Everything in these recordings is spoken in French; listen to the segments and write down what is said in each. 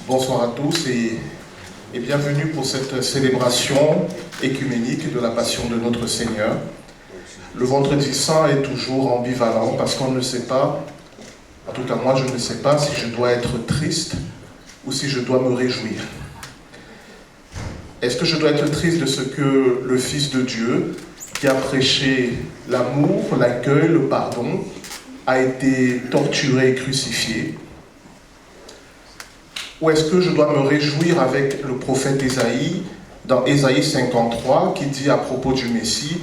Bonsoir à tous et bienvenue pour cette célébration écuménique de la Passion de notre Seigneur. Le Vendredi Saint est toujours ambivalent parce qu'on ne sait pas, en tout cas moi je ne sais pas si je dois être triste ou si je dois me réjouir. Est-ce que je dois être triste de ce que le Fils de Dieu, qui a prêché l'amour, l'accueil, le pardon, a été torturé et crucifié? Ou est-ce que je dois me réjouir avec le prophète Ésaïe, dans Ésaïe 53, qui dit à propos du Messie,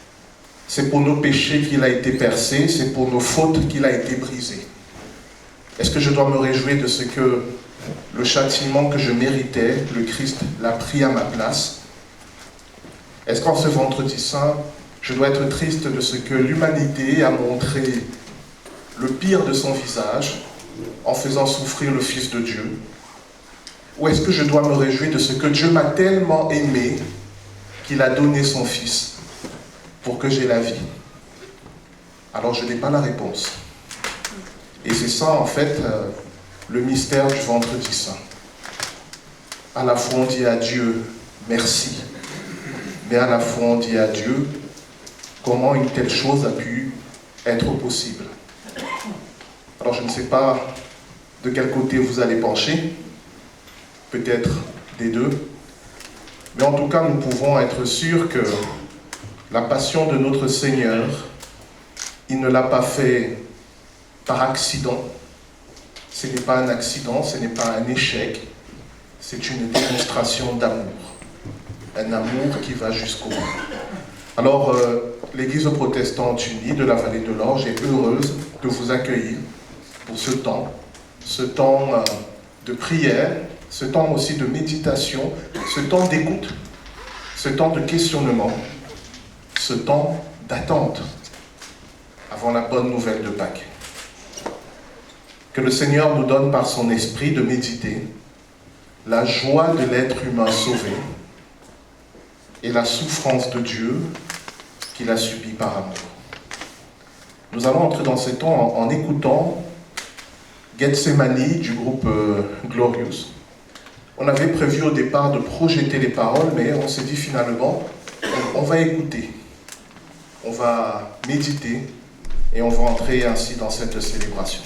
« C'est pour nos péchés qu'il a été percé, c'est pour nos fautes qu'il a été brisé. » Est-ce que je dois me réjouir de ce que le châtiment que je méritais, le Christ l'a pris à ma place? Est-ce qu'en ce Vendredi Saint, je dois être triste de ce que l'humanité a montré le pire de son visage en faisant souffrir le Fils de Dieu? Ou est-ce que je dois me réjouir de ce que Dieu m'a tellement aimé qu'il a donné son Fils pour que j'aie la vie? Alors je n'ai pas la réponse. Et c'est ça en fait le mystère du Vendredi Saint. À la fois on dit à Dieu merci, mais à la fois on dit à Dieu comment une telle chose a pu être possible. Alors je ne sais pas de quel côté vous allez pencher, peut-être des deux, mais en tout cas nous pouvons être sûrs que la passion de notre Seigneur, il ne l'a pas fait par accident. Ce n'est pas un accident, ce n'est pas un échec, c'est une démonstration d'amour, un amour qui va jusqu'au bout. Alors l'Église protestante unie de la Vallée de l'Orge est heureuse de vous accueillir pour ce temps de prière, ce temps aussi de méditation, ce temps d'écoute, ce temps de questionnement, ce temps d'attente avant la bonne nouvelle de Pâques. Que le Seigneur nous donne par son esprit de méditer la joie de l'être humain sauvé et la souffrance de Dieu qu'il a subie par amour. Nous allons entrer dans ce temps en écoutant Gethsemane du groupe Glorious. On avait prévu au départ de projeter les paroles, mais on s'est dit finalement, on va écouter, on va méditer et on va entrer ainsi dans cette célébration.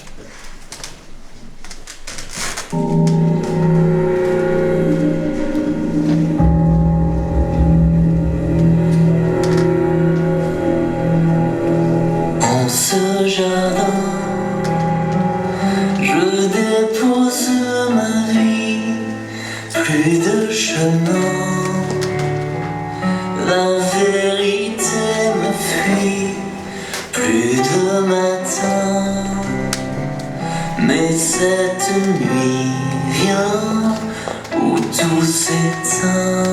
En ce jardin, je dépose ma vie, plus de chemin, la vérité me fuit, plus de matin, mais cette nuit vient où tout s'éteint.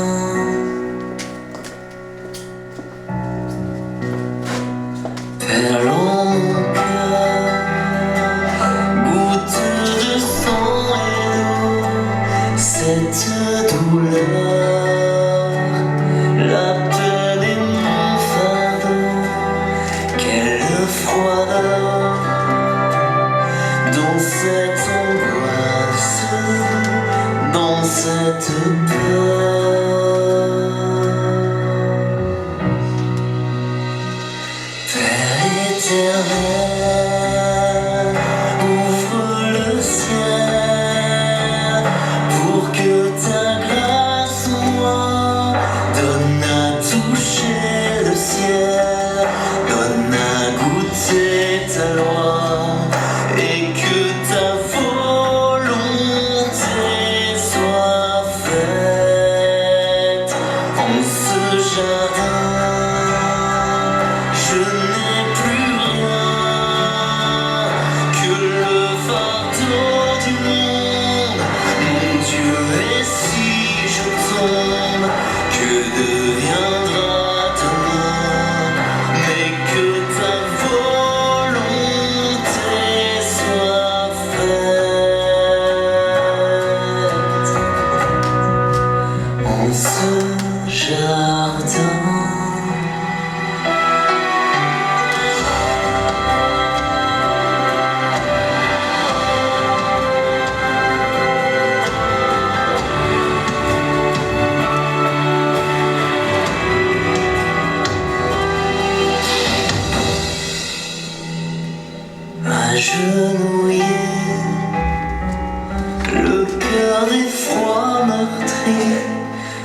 Perlant mon cœur, goutte de sang et d'eau, cette douleur, la peine et mon fardeau, quelle froideur dans cette angoisse, dans cette peur. Éternel, ouvre le ciel pour que ta grâce en moi donne à toucher le ciel, donne à goûter ta loi et que ta volonté soit faite. jardin, je n'ai plus rien que le fardeau du monde. Mon Dieu, et si je tombe, que deviendra demain? Mais que ta volonté soit faite en ce jardin. Agenouillé, le cœur d'effroi meurtri,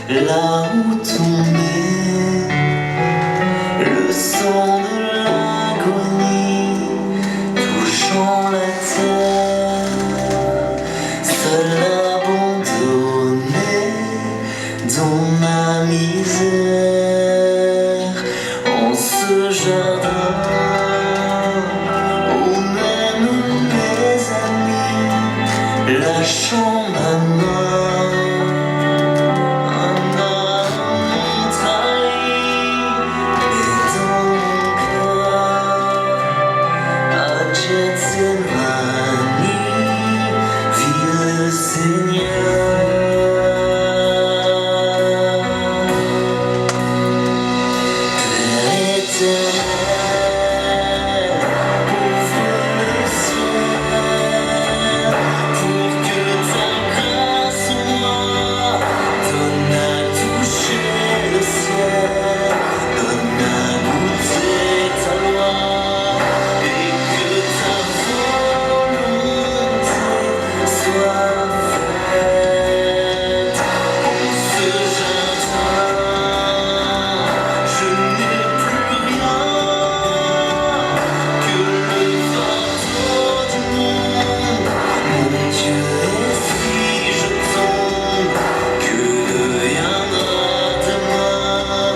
là où tombait le sang de l'agonie, touchant la terre, seul abandonné dans ma misère, en ce jardin. Lâchant ma main, un homme trahi, et dans mon cœur, Adjet Zemani, vit le Seigneur. Père éternel, ouvre le ciel, pour que ta grâce en moi donne à toucher le ciel, donne à goûter ta loi, et que ta volonté soit faite en ce jardin. Je n'ai plus rien que le fardeau du monde. Mon Dieu, et si je tombe, que deviendra demain?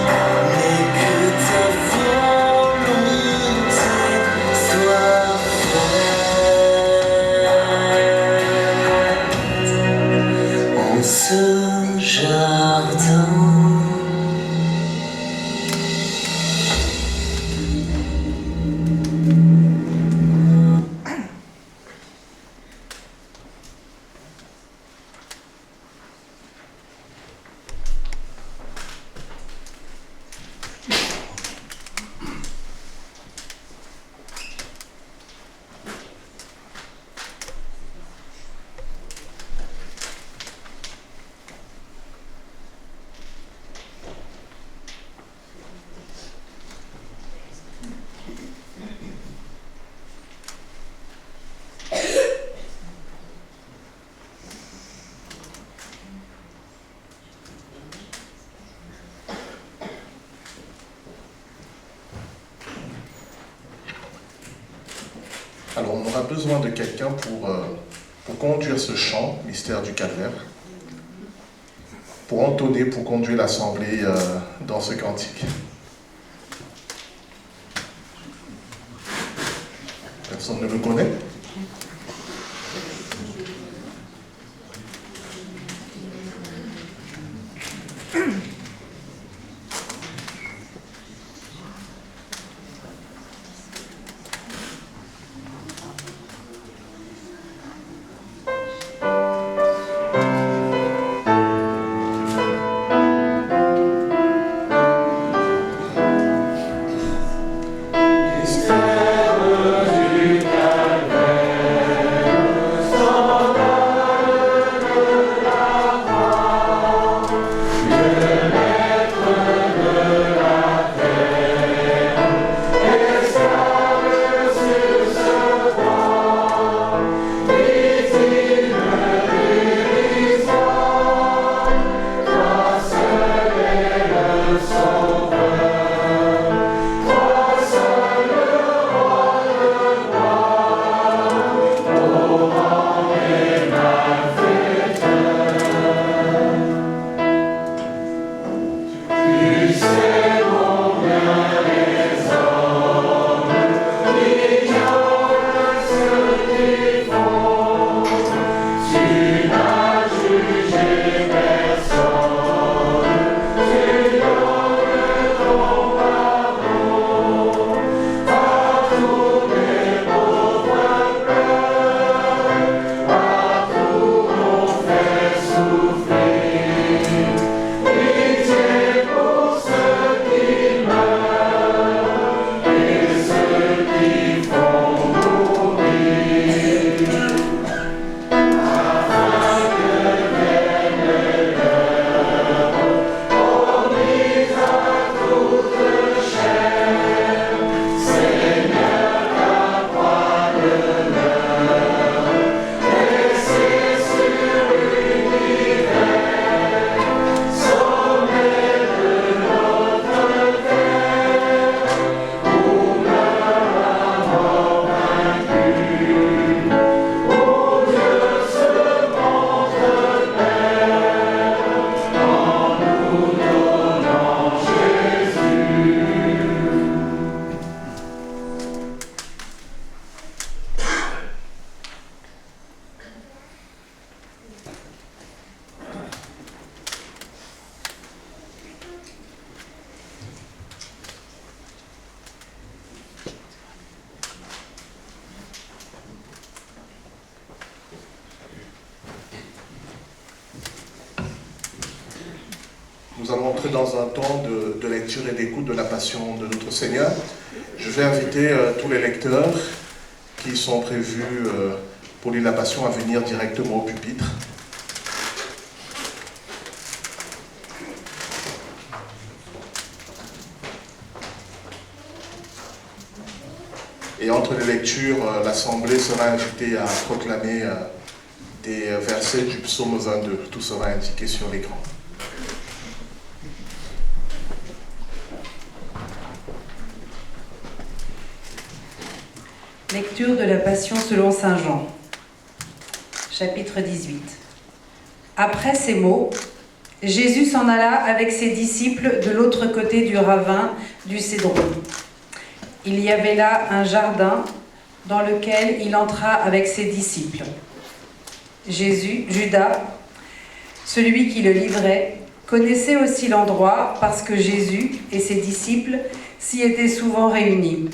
Mais que ta volonté soit faite en ce jardin. Alors on aura besoin de quelqu'un pour conduire ce chant, Mystère du Calvaire, pour entonner, pour conduire l'assemblée dans ce cantique. Personne ne le connaît? Mystère du Calvaire. Nous allons entrer dans un temps de lecture et d'écoute de la Passion de notre Seigneur. Je vais inviter tous les lecteurs qui sont prévus pour lire la Passion à venir directement au pupitre. Et entre les lectures, l'Assemblée sera invitée à proclamer des versets du psaume 22. Tout sera indiqué sur l'écran. Lecture de la Passion selon saint Jean, chapitre 18. Après ces mots, Jésus s'en alla avec ses disciples de l'autre côté du ravin du Cédron. Il y avait là un jardin dans lequel il entra avec ses disciples. Judas, celui qui le livrait, connaissait aussi l'endroit parce que Jésus et ses disciples s'y étaient souvent réunis.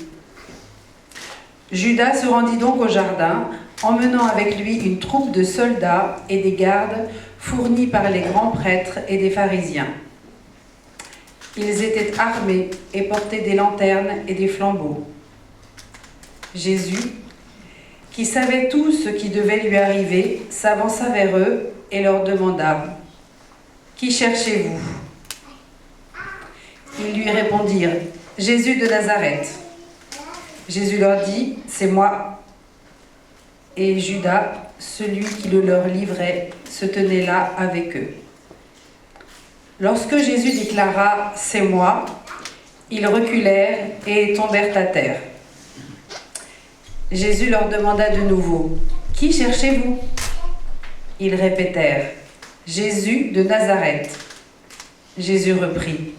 Judas se rendit donc au jardin, emmenant avec lui une troupe de soldats et des gardes fournis par les grands prêtres et des pharisiens. Ils étaient armés et portaient des lanternes et des flambeaux. Jésus, qui savait tout ce qui devait lui arriver, s'avança vers eux et leur demanda : « Qui cherchez-vous » Ils lui répondirent : « Jésus de Nazareth. » Jésus leur dit : « C'est moi. » Et Judas, celui qui le leur livrait, se tenait là avec eux. Lorsque Jésus déclara « C'est moi », ils reculèrent et tombèrent à terre. Jésus leur demanda de nouveau : « Qui cherchez-vous » Ils répétèrent : « Jésus de Nazareth. » Jésus reprit :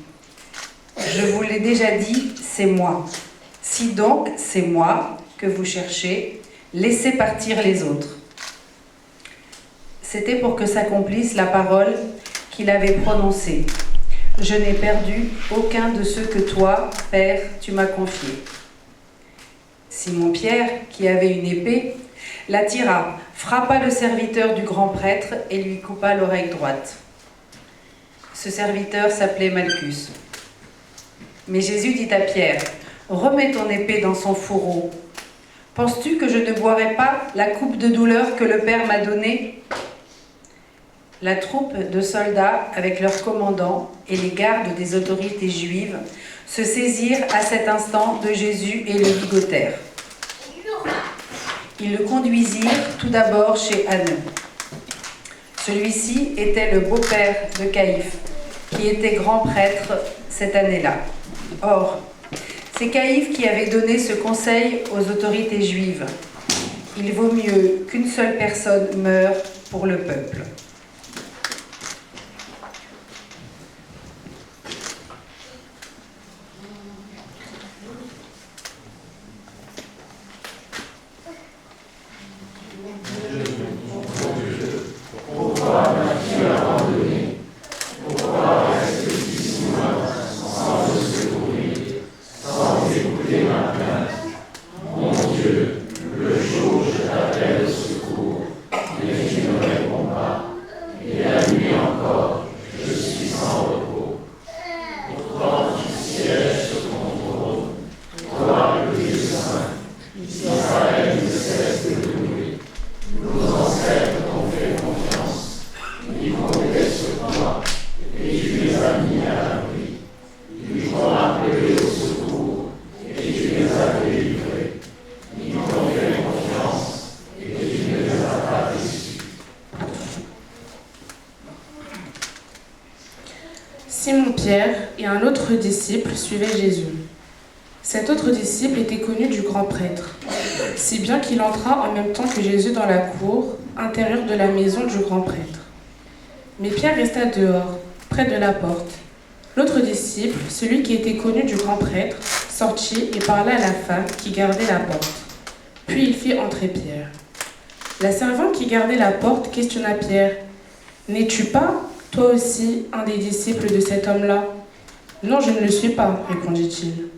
« Je vous l'ai déjà dit, c'est moi. Si donc c'est moi que vous cherchez, laissez partir les autres. » C'était pour que s'accomplisse la parole qu'il avait prononcée. « Je n'ai perdu aucun de ceux que toi, Père, tu m'as confiés. » Simon-Pierre, qui avait une épée, la tira, frappa le serviteur du grand prêtre et lui coupa l'oreille droite. Ce serviteur s'appelait Malchus. Mais Jésus dit à Pierre : « Remets ton épée dans son fourreau. Penses-tu que je ne boirai pas la coupe de douleur que le Père m'a donnée ?» La troupe de soldats, avec leurs commandants et les gardes des autorités juives, se saisirent à cet instant de Jésus et le ligotèrent. Ils le conduisirent tout d'abord chez Annas. Celui-ci était le beau-père de Caïphe, qui était grand prêtre cette année-là. Or, c'est Caïphe qui avait donné ce conseil aux autorités juives. Il vaut mieux qu'une seule personne meure pour le peuple. autre disciple suivait Jésus. Cet autre disciple était connu du grand prêtre, si bien qu'il entra en même temps que Jésus dans la cour intérieure de la maison du grand prêtre. Mais Pierre resta dehors, près de la porte. L'autre disciple, celui qui était connu du grand prêtre, sortit et parla à la femme qui gardait la porte. Puis il fit entrer Pierre. La servante qui gardait la porte questionna Pierre. « N'es-tu pas, toi aussi, un des disciples de cet homme-là » ? « Non, je ne le suis pas, répondit-il.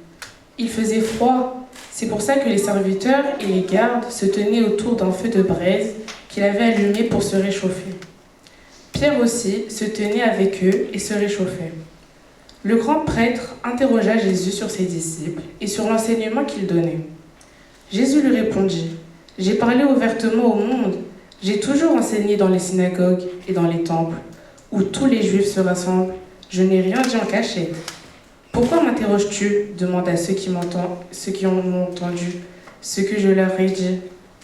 Il faisait froid, c'est pour ça que les serviteurs et les gardes se tenaient autour d'un feu de braise qu'il avait allumé pour se réchauffer. Pierre aussi se tenait avec eux et se réchauffait. Le grand prêtre interrogea Jésus sur ses disciples et sur l'enseignement qu'ils donnaient. Jésus lui répondit, « J'ai parlé ouvertement au monde, j'ai toujours enseigné dans les synagogues et dans les temples, où tous les Juifs se rassemblent. Je n'ai rien dit en cachette. » « Pourquoi m'interroges-tu » demanda ceux qui ont entendu ce que je leur ai dit.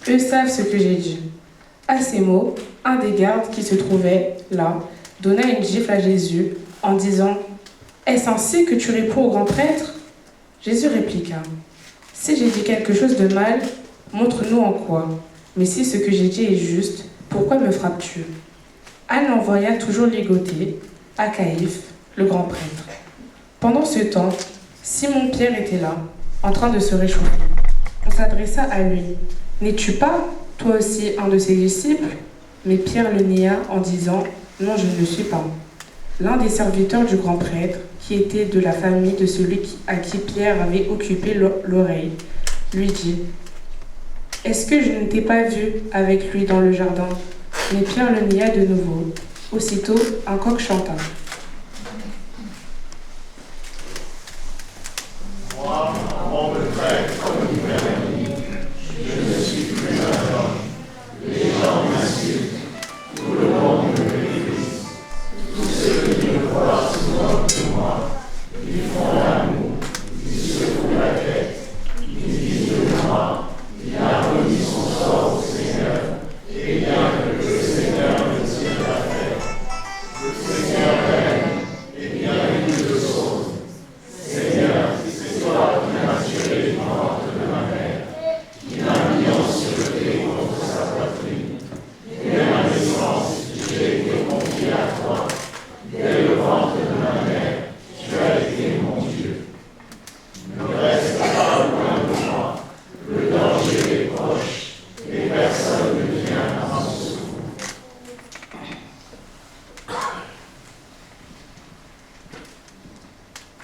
Eux savent ce que j'ai dit. À ces mots, un des gardes qui se trouvait là donna une gifle à Jésus en disant « Est-ce ainsi que tu réponds au grand prêtre ?» Jésus répliqua « Si j'ai dit quelque chose de mal, montre-nous en quoi. Mais si ce que j'ai dit est juste, pourquoi me frappes-tu » Anne envoya toujours ligoter à Caïphe, le grand prêtre. Pendant ce temps, Simon-Pierre était là, en train de se réchauffer. On s'adressa à lui. « N'es-tu pas, toi aussi, un de ses disciples ?» Mais Pierre le nia en disant « Non, je ne le suis pas. » L'un des serviteurs du grand prêtre, qui était de la famille de celui à qui Pierre avait occupé l'oreille, lui dit « Est-ce que je ne t'ai pas vu avec lui dans le jardin ?» Mais Pierre le nia de nouveau. Aussitôt, un coq chanta.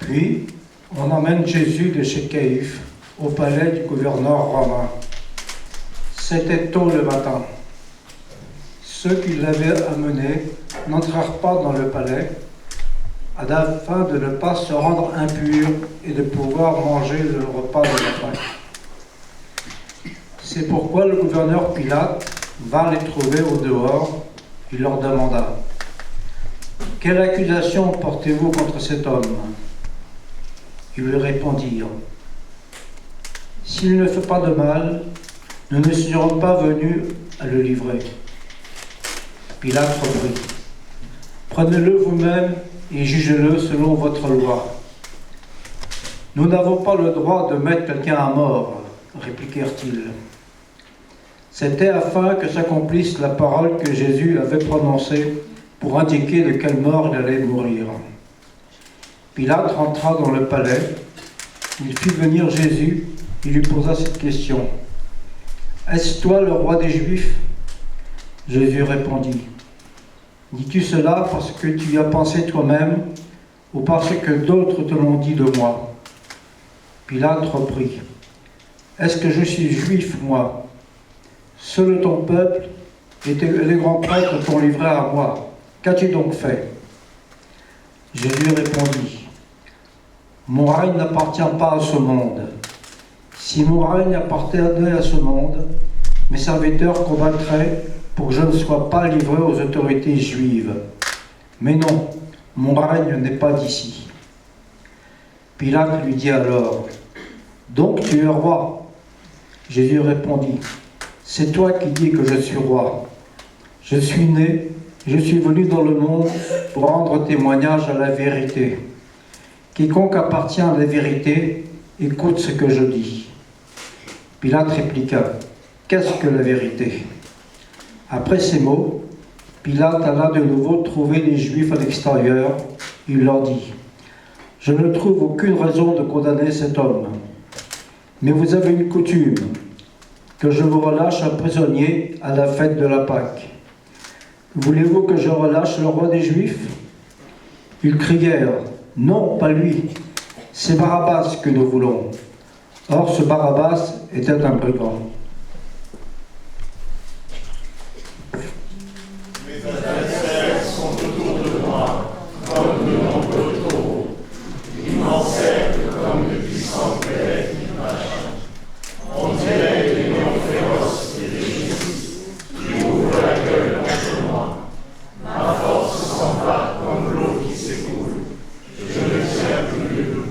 Puis, on emmène Jésus de chez Caïphe au palais du gouverneur romain. C'était tôt le matin. Ceux qui l'avaient amené n'entrèrent pas dans le palais afin de ne pas se rendre impurs et de pouvoir manger le repas de la Pâque. C'est pourquoi le gouverneur Pilate vint les trouver au dehors. Il leur demanda « Quelle accusation portez-vous contre cet homme ?» Ils lui répondirent « S'il ne fait pas de mal, nous ne serions pas venus à le livrer. » Pilate reprit « Prenez-le vous-même et jugez-le selon votre loi. » « Nous n'avons pas le droit de mettre quelqu'un à mort, » répliquèrent-ils. C'était afin que s'accomplisse la parole que Jésus avait prononcée pour indiquer de quelle mort il allait mourir. Pilate rentra dans le palais, il fit venir Jésus et lui posa cette question. « Est-ce toi le roi des Juifs ?» Jésus répondit. « Dis-tu cela parce que tu y as pensé toi-même ou parce que d'autres te l'ont dit de moi ?» Pilate reprit. « Est-ce que je suis juif, moi ? Seul ton peuple et les grands prêtres t'ont livré à moi. Qu'as-tu donc fait ?» Jésus répondit. « Mon règne n'appartient pas à ce monde. Si mon règne appartenait à ce monde, mes serviteurs combattraient pour que je ne sois pas livré aux autorités juives. Mais non, mon règne n'est pas d'ici. » Pilate lui dit alors, « Donc tu es roi ?» Jésus répondit, « C'est toi qui dis que je suis roi. Je suis né, je suis venu dans le monde pour rendre témoignage à la vérité. Quiconque appartient à la vérité, écoute ce que je dis. Pilate répliqua, qu'est-ce que la vérité? Après ces mots, Pilate alla de nouveau trouver les Juifs à l'extérieur. Il leur dit, je ne trouve aucune raison de condamner cet homme. Mais vous avez une coutume, que je vous relâche un prisonnier à la fête de la Pâque. Voulez-vous que je relâche le roi des Juifs? Ils crièrent, non, pas lui, c'est Barabbas que nous voulons. Or, ce Barabbas était un brigand. Mes adversaires sont autour de moi, comme de nombreux taureaux. Ils m'encerclent comme de puissantes bêtes qui marchent. On dirait des lions féroces qui rugissent, qui ouvrent la gueule contre moi. Ma force s'empare comme l'eau qui s'écoule. Je ne tiens plus debout.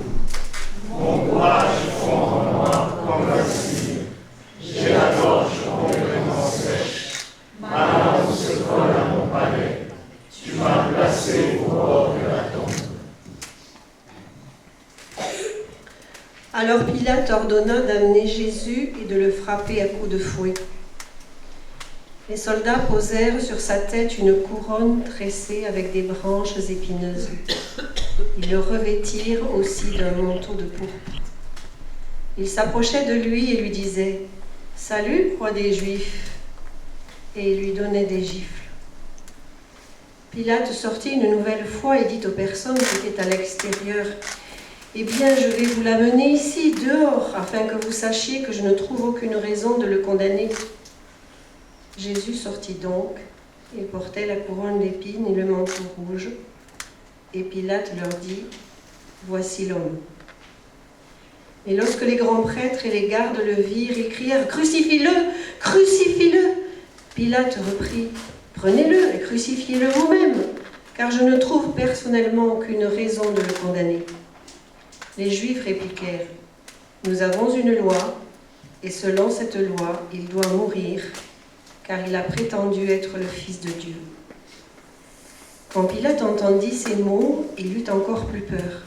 Mon courage fond en moi comme la cire. J'ai la gorge complètement sèche. Ma langue se colle à mon palais. Tu m'as placé au bord de la tombe. Alors Pilate ordonna d'amener Jésus et de le frapper à coups de fouet. Les soldats posèrent sur sa tête une couronne tressée avec des branches épineuses. Ils le revêtirent aussi d'un manteau de pourpre. Ils s'approchaient de lui et lui disaient « Salut, roi des Juifs !» et ils lui donnaient des gifles. Pilate sortit une nouvelle fois et dit aux personnes qui étaient à l'extérieur « Eh bien, je vais vous l'amener ici, dehors, afin que vous sachiez que je ne trouve aucune raison de le condamner. » Jésus sortit donc, il portait la couronne d'épines et le manteau rouge, et Pilate leur dit, « Voici l'homme. » Et lorsque les grands prêtres et les gardes le virent, ils crièrent, « Crucifie-le! Crucifie-le » Pilate reprit, « Prenez-le et crucifiez-le vous-même, car je ne trouve personnellement aucune raison de le condamner. » Les Juifs répliquèrent, « Nous avons une loi, et selon cette loi, il doit mourir, car il a prétendu être le Fils de Dieu. » Quand Pilate entendit ces mots, il eut encore plus peur.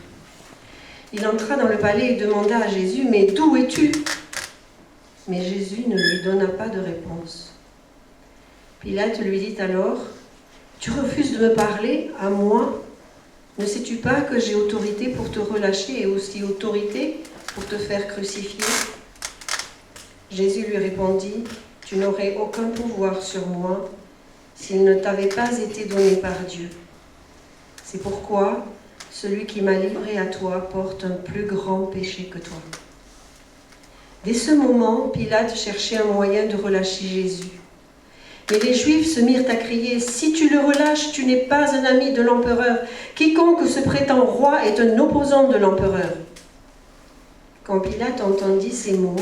Il entra dans le palais et demanda à Jésus, « Mais d'où es-tu » Mais Jésus ne lui donna pas de réponse. Pilate lui dit alors, « Tu refuses de me parler, à moi ? Ne sais-tu pas que j'ai autorité pour te relâcher et aussi autorité pour te faire crucifier ?» Jésus lui répondit, « Tu n'aurais aucun pouvoir sur moi s'il ne t'avait pas été donné par Dieu. C'est pourquoi celui qui m'a livré à toi porte un plus grand péché que toi. » Dès ce moment, Pilate cherchait un moyen de relâcher Jésus. Mais les Juifs se mirent à crier, « Si tu le relâches, tu n'es pas un ami de l'empereur. Quiconque se prétend roi est un opposant de l'empereur. » Quand Pilate entendit ces mots,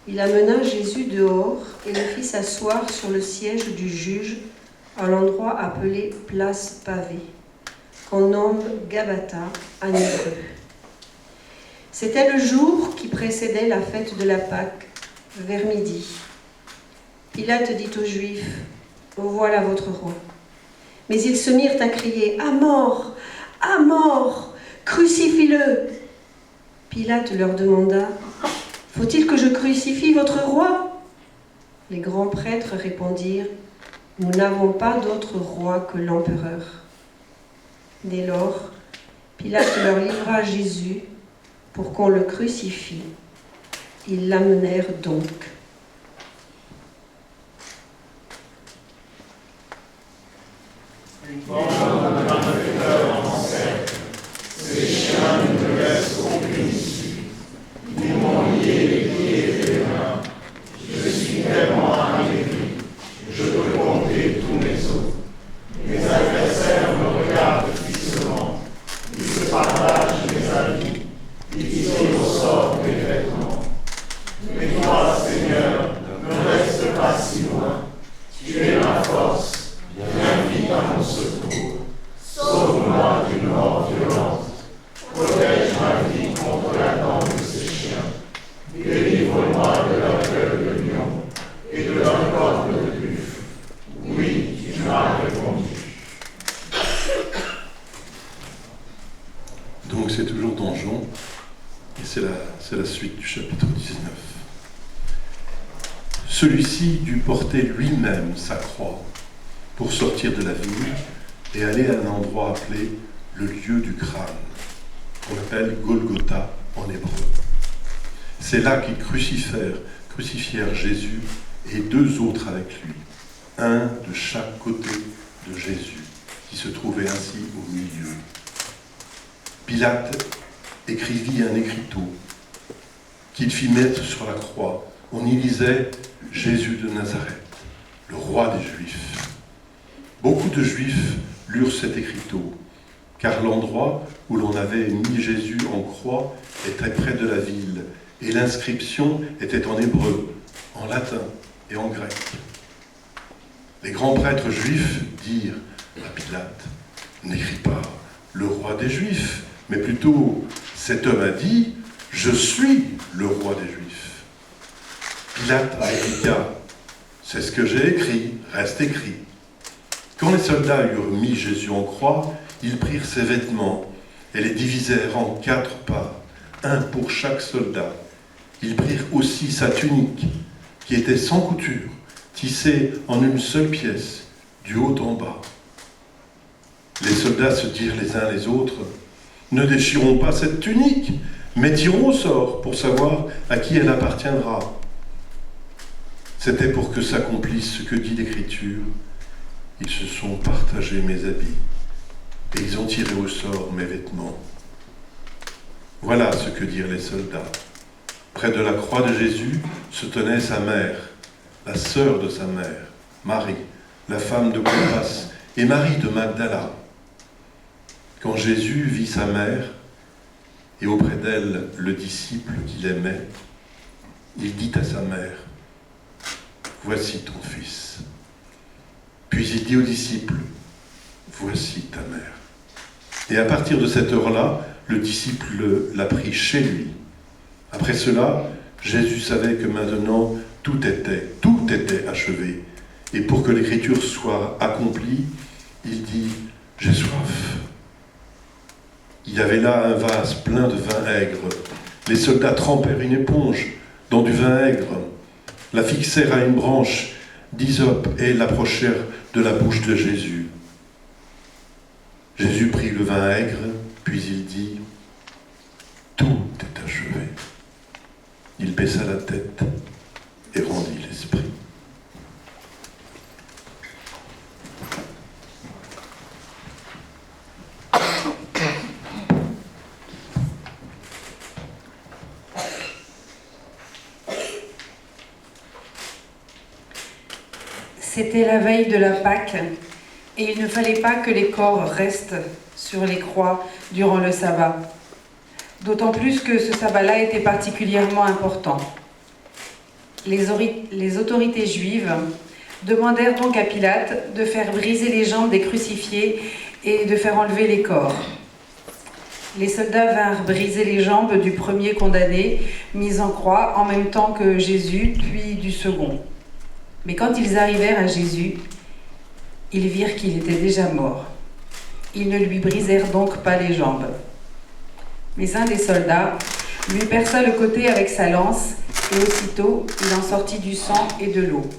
il amena Jésus dehors et le fit s'asseoir sur le siège du juge à l'endroit appelé Place Pavée, qu'on nomme Gabata en hébreu. C'était le jour qui précédait la fête de la Pâque, vers midi. Pilate dit aux Juifs, « Voilà votre roi. » Mais ils se mirent à crier, « À mort! À mort! Crucifie-le » Pilate leur demanda, « Faut-il que je crucifie votre roi ?» Les grands prêtres répondirent, « Nous n'avons pas d'autre roi que l'empereur. » Dès lors, Pilate leur livra Jésus pour qu'on le crucifie. Ils l'amenèrent donc. Une bande de malfaiteurs m'encercle. Ces chiens ne me laissent aucune issue. Ils m'ont lié les pieds et les mains. Je suis tellement amaigri. Je peux compter tous mes os. Mes adversaires me regardent fixement. Ils se partagent mes habits. Ils tirent au sort mes vêtements. Mais toi, Seigneur, ne reste pas si loin. Tu es ma force. Viens vite à mon secours. donjon, et c'est la suite du chapitre 19. Celui-ci dut porter lui-même sa croix pour sortir de la ville et aller à un endroit appelé le lieu du crâne, qu'on appelle Golgotha en hébreu. C'est là qu'ils crucifièrent Jésus et 2 autres avec lui, un de chaque côté de Jésus, qui se trouvait ainsi au milieu. Pilate écrivit un écriteau qu'il fit mettre sur la croix. On y lisait « Jésus de Nazareth, le roi des Juifs ». Beaucoup de Juifs lurent cet écriteau, car l'endroit où l'on avait mis Jésus en croix était près de la ville, et l'inscription était en hébreu, en latin et en grec. Les grands prêtres juifs dirent à Pilate « N'écris pas le roi des Juifs, mais plutôt cet homme a dit « Je suis le roi des Juifs ». Pilate répliqua « C'est ce que j'ai écrit, reste écrit ». Quand les soldats eurent mis Jésus en croix, ils prirent ses vêtements et les divisèrent en 4 parts, un pour chaque soldat. Ils prirent aussi sa tunique, qui était sans couture, tissée en une seule pièce, du haut en bas. Les soldats se dirent les uns les autres, « Ne déchirons pas cette tunique, mais tirons au sort pour savoir à qui elle appartiendra. » C'était pour que s'accomplisse ce que dit l'Écriture. Ils se sont partagés mes habits, et ils ont tiré au sort mes vêtements. Voilà ce que dirent les soldats. Près de la croix de Jésus se tenait sa mère, la sœur de sa mère, Marie, la femme de Clopas, et Marie de Magdala. Quand Jésus vit sa mère, et auprès d'elle le disciple qu'il aimait, il dit à sa mère, « Voici ton fils ». Puis il dit aux disciples, « Voici ta mère ». Et à partir de cette heure-là, le disciple l'a pris chez lui. Après cela, Jésus savait que maintenant tout était achevé. Et pour que l'écriture soit accomplie, il dit « J'ai soif ». Il y avait là un vase plein de vin aigre. Les soldats trempèrent une éponge dans du vin aigre, la fixèrent à une branche d'hysope et l'approchèrent de la bouche de Jésus. Jésus prit le vin aigre, puis il dit « Tout est achevé ». Il baissa la tête et rendit l'esprit. C'était la veille de la Pâque, et il ne fallait pas que les corps restent sur les croix durant le sabbat. D'autant plus que ce sabbat-là était particulièrement important. Les autorités juives demandèrent donc à Pilate de faire briser les jambes des crucifiés et de faire enlever les corps. Les soldats vinrent briser les jambes du premier condamné mis en croix en même temps que Jésus, puis du second. Mais quand ils arrivèrent à Jésus, ils virent qu'il était déjà mort. Ils ne lui brisèrent donc pas les jambes. Mais un des soldats lui perça le côté avec sa lance, et aussitôt il en sortit du sang et de l'eau.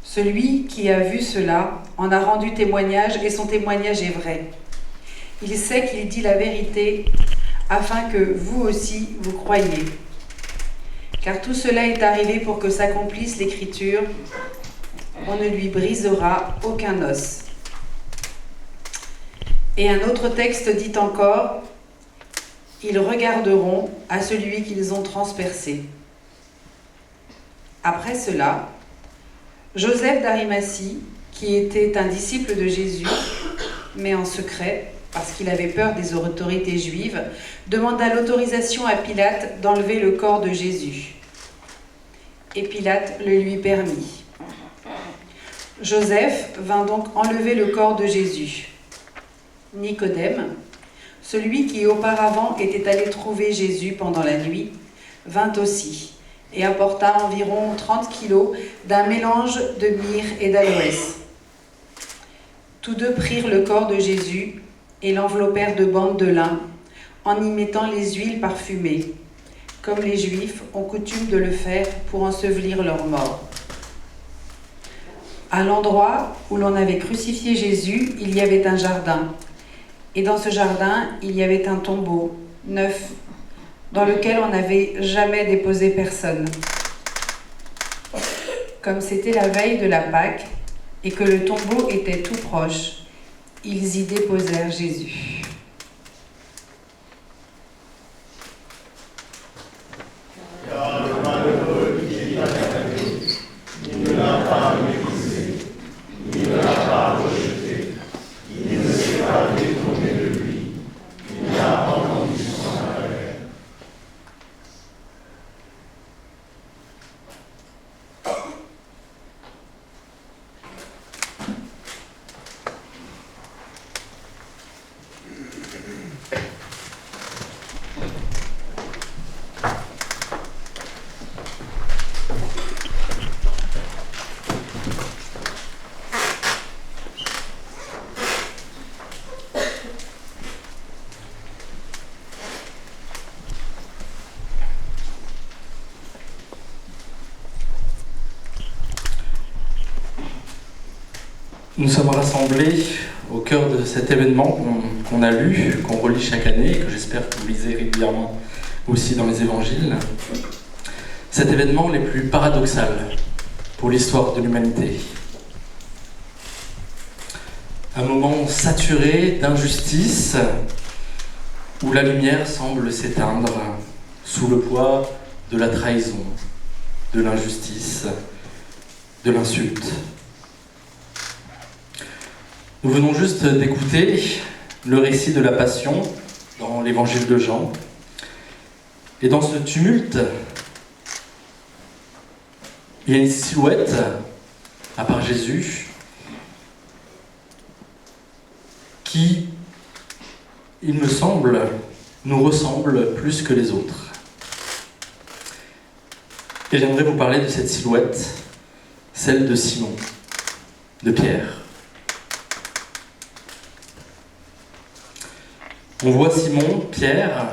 Celui qui a vu cela en a rendu témoignage, et son témoignage est vrai. Il sait qu'il dit la vérité, afin que vous aussi vous croyiez. Car tout cela est arrivé pour que s'accomplisse l'Écriture, on ne lui brisera aucun os. Et un autre texte dit encore, ils regarderont à celui qu'ils ont transpercé. Après cela, Joseph d'Arimathie, qui était un disciple de Jésus, mais en secret, parce qu'il avait peur des autorités juives, demanda l'autorisation à Pilate d'enlever le corps de Jésus. Et Pilate le lui permit. Joseph vint donc enlever le corps de Jésus. Nicodème, celui qui auparavant était allé trouver Jésus pendant la nuit, vint aussi et apporta environ 30 kilos d'un mélange de myrrhe et d'aloès. Tous deux prirent le corps de Jésus et l'enveloppèrent de bandes de lin en y mettant les huiles parfumées, comme les Juifs ont coutume de le faire pour ensevelir leurs morts. À l'endroit où l'on avait crucifié Jésus, il y avait un jardin. Et dans ce jardin, il y avait un tombeau, neuf, dans lequel on n'avait jamais déposé personne. Comme c'était la veille de la Pâque et que le tombeau était tout proche, ils y déposèrent Jésus. Car le malheureux qui est à la vie, il ne l'a pas méprisé, il ne l'a pas rejeté, il ne s'est pas détourné de lui, il a entendu son appel. Nous sommes rassemblés au cœur de cet événement qu'on a lu, qu'on relit chaque année et que j'espère que vous lisez régulièrement aussi dans les évangiles. Cet événement le plus paradoxal pour l'histoire de l'humanité. Un moment saturé d'injustice où la lumière semble s'éteindre sous le poids de la trahison, de l'injustice, de l'insulte. Nous venons juste d'écouter le récit de la Passion dans l'évangile de Jean. Et dans ce tumulte, il y a une silhouette, à part Jésus, qui, il me semble, nous ressemble plus que les autres. Et j'aimerais vous parler de cette silhouette, celle de Simon, de Pierre. On voit Simon, Pierre,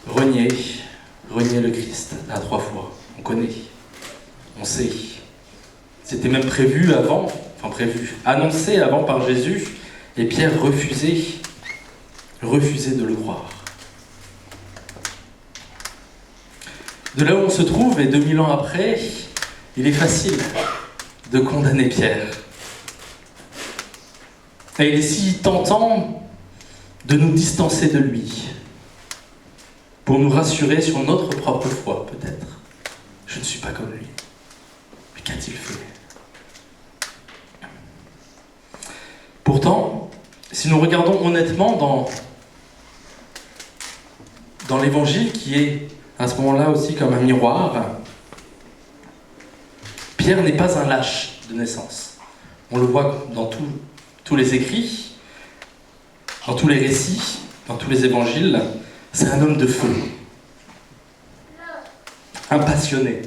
renier le Christ à 3 fois. On connaît, on sait. C'était même annoncé avant par Jésus, et Pierre refusait de le croire. De là où on se trouve, et 2000 ans après, il est facile de condamner Pierre. Et il est si tentant de nous distancer de lui, pour nous rassurer sur notre propre foi, peut-être. Je ne suis pas comme lui. Mais qu'a-t-il fait ? Pourtant, si nous regardons honnêtement dans l'évangile, qui est à ce moment-là aussi comme un miroir, Pierre n'est pas un lâche de naissance. On le voit dans tous les écrits, dans tous les récits, dans tous les évangiles. C'est un homme de feu, un passionné.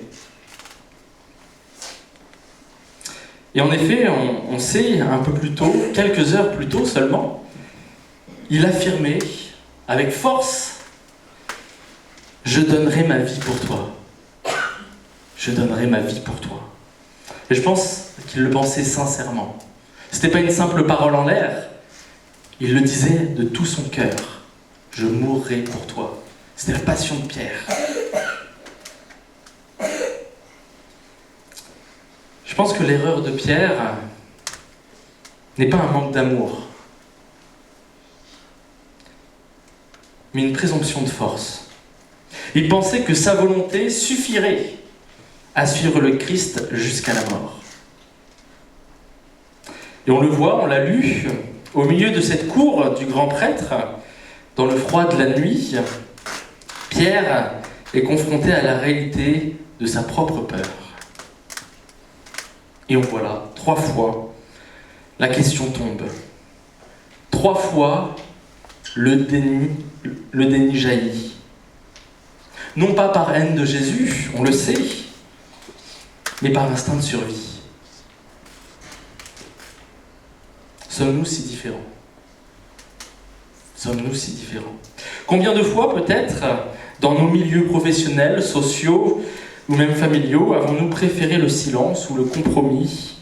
Et en effet, on sait un peu plus tôt, quelques heures plus tôt seulement, il affirmait avec force: « Je donnerai ma vie pour toi. Je donnerai ma vie pour toi. » Et je pense qu'il le pensait sincèrement. C'était pas une simple parole en l'air. Il le disait de tout son cœur. « Je mourrai pour toi. » C'était la passion de Pierre. Je pense que l'erreur de Pierre n'est pas un manque d'amour, mais une présomption de force. Il pensait que sa volonté suffirait à suivre le Christ jusqu'à la mort. Et on le voit, on l'a lu, au milieu de cette cour du grand prêtre, dans le froid de la nuit, Pierre est confronté à la réalité de sa propre peur. Et on voit là, 3 fois, la question tombe. 3 fois, le déni jaillit. Non pas par haine de Jésus, on le sait, mais par instinct de survie. Sommes-nous si différents ? sommes-nous si différents? Combien de fois, peut-être, dans nos milieux professionnels, sociaux ou même familiaux, avons-nous préféré le silence ou le compromis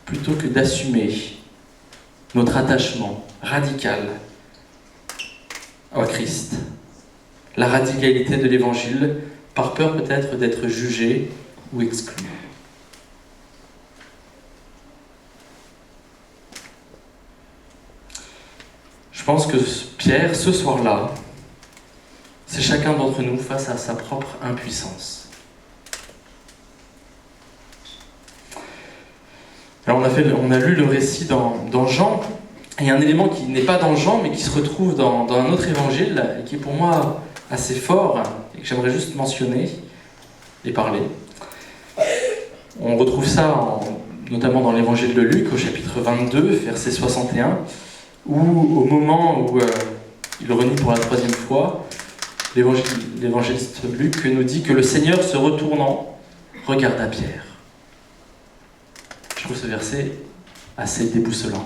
plutôt que d'assumer notre attachement radical à Christ, la radicalité de l'Évangile, par peur peut-être d'être jugé ou exclu? Je pense que Pierre, ce soir-là, c'est chacun d'entre nous face à sa propre impuissance. Alors on a lu le récit dans Jean, et il y a un élément qui n'est pas dans Jean, mais qui se retrouve dans un autre évangile, et qui est pour moi assez fort, et que j'aimerais juste mentionner et parler. On retrouve ça notamment dans l'évangile de Luc, au chapitre 22, verset 61, où au moment où il renie pour la 3e fois, l'évangéliste Luc nous dit que le Seigneur, se retournant, regarda Pierre. Je trouve ce verset assez déboussolant,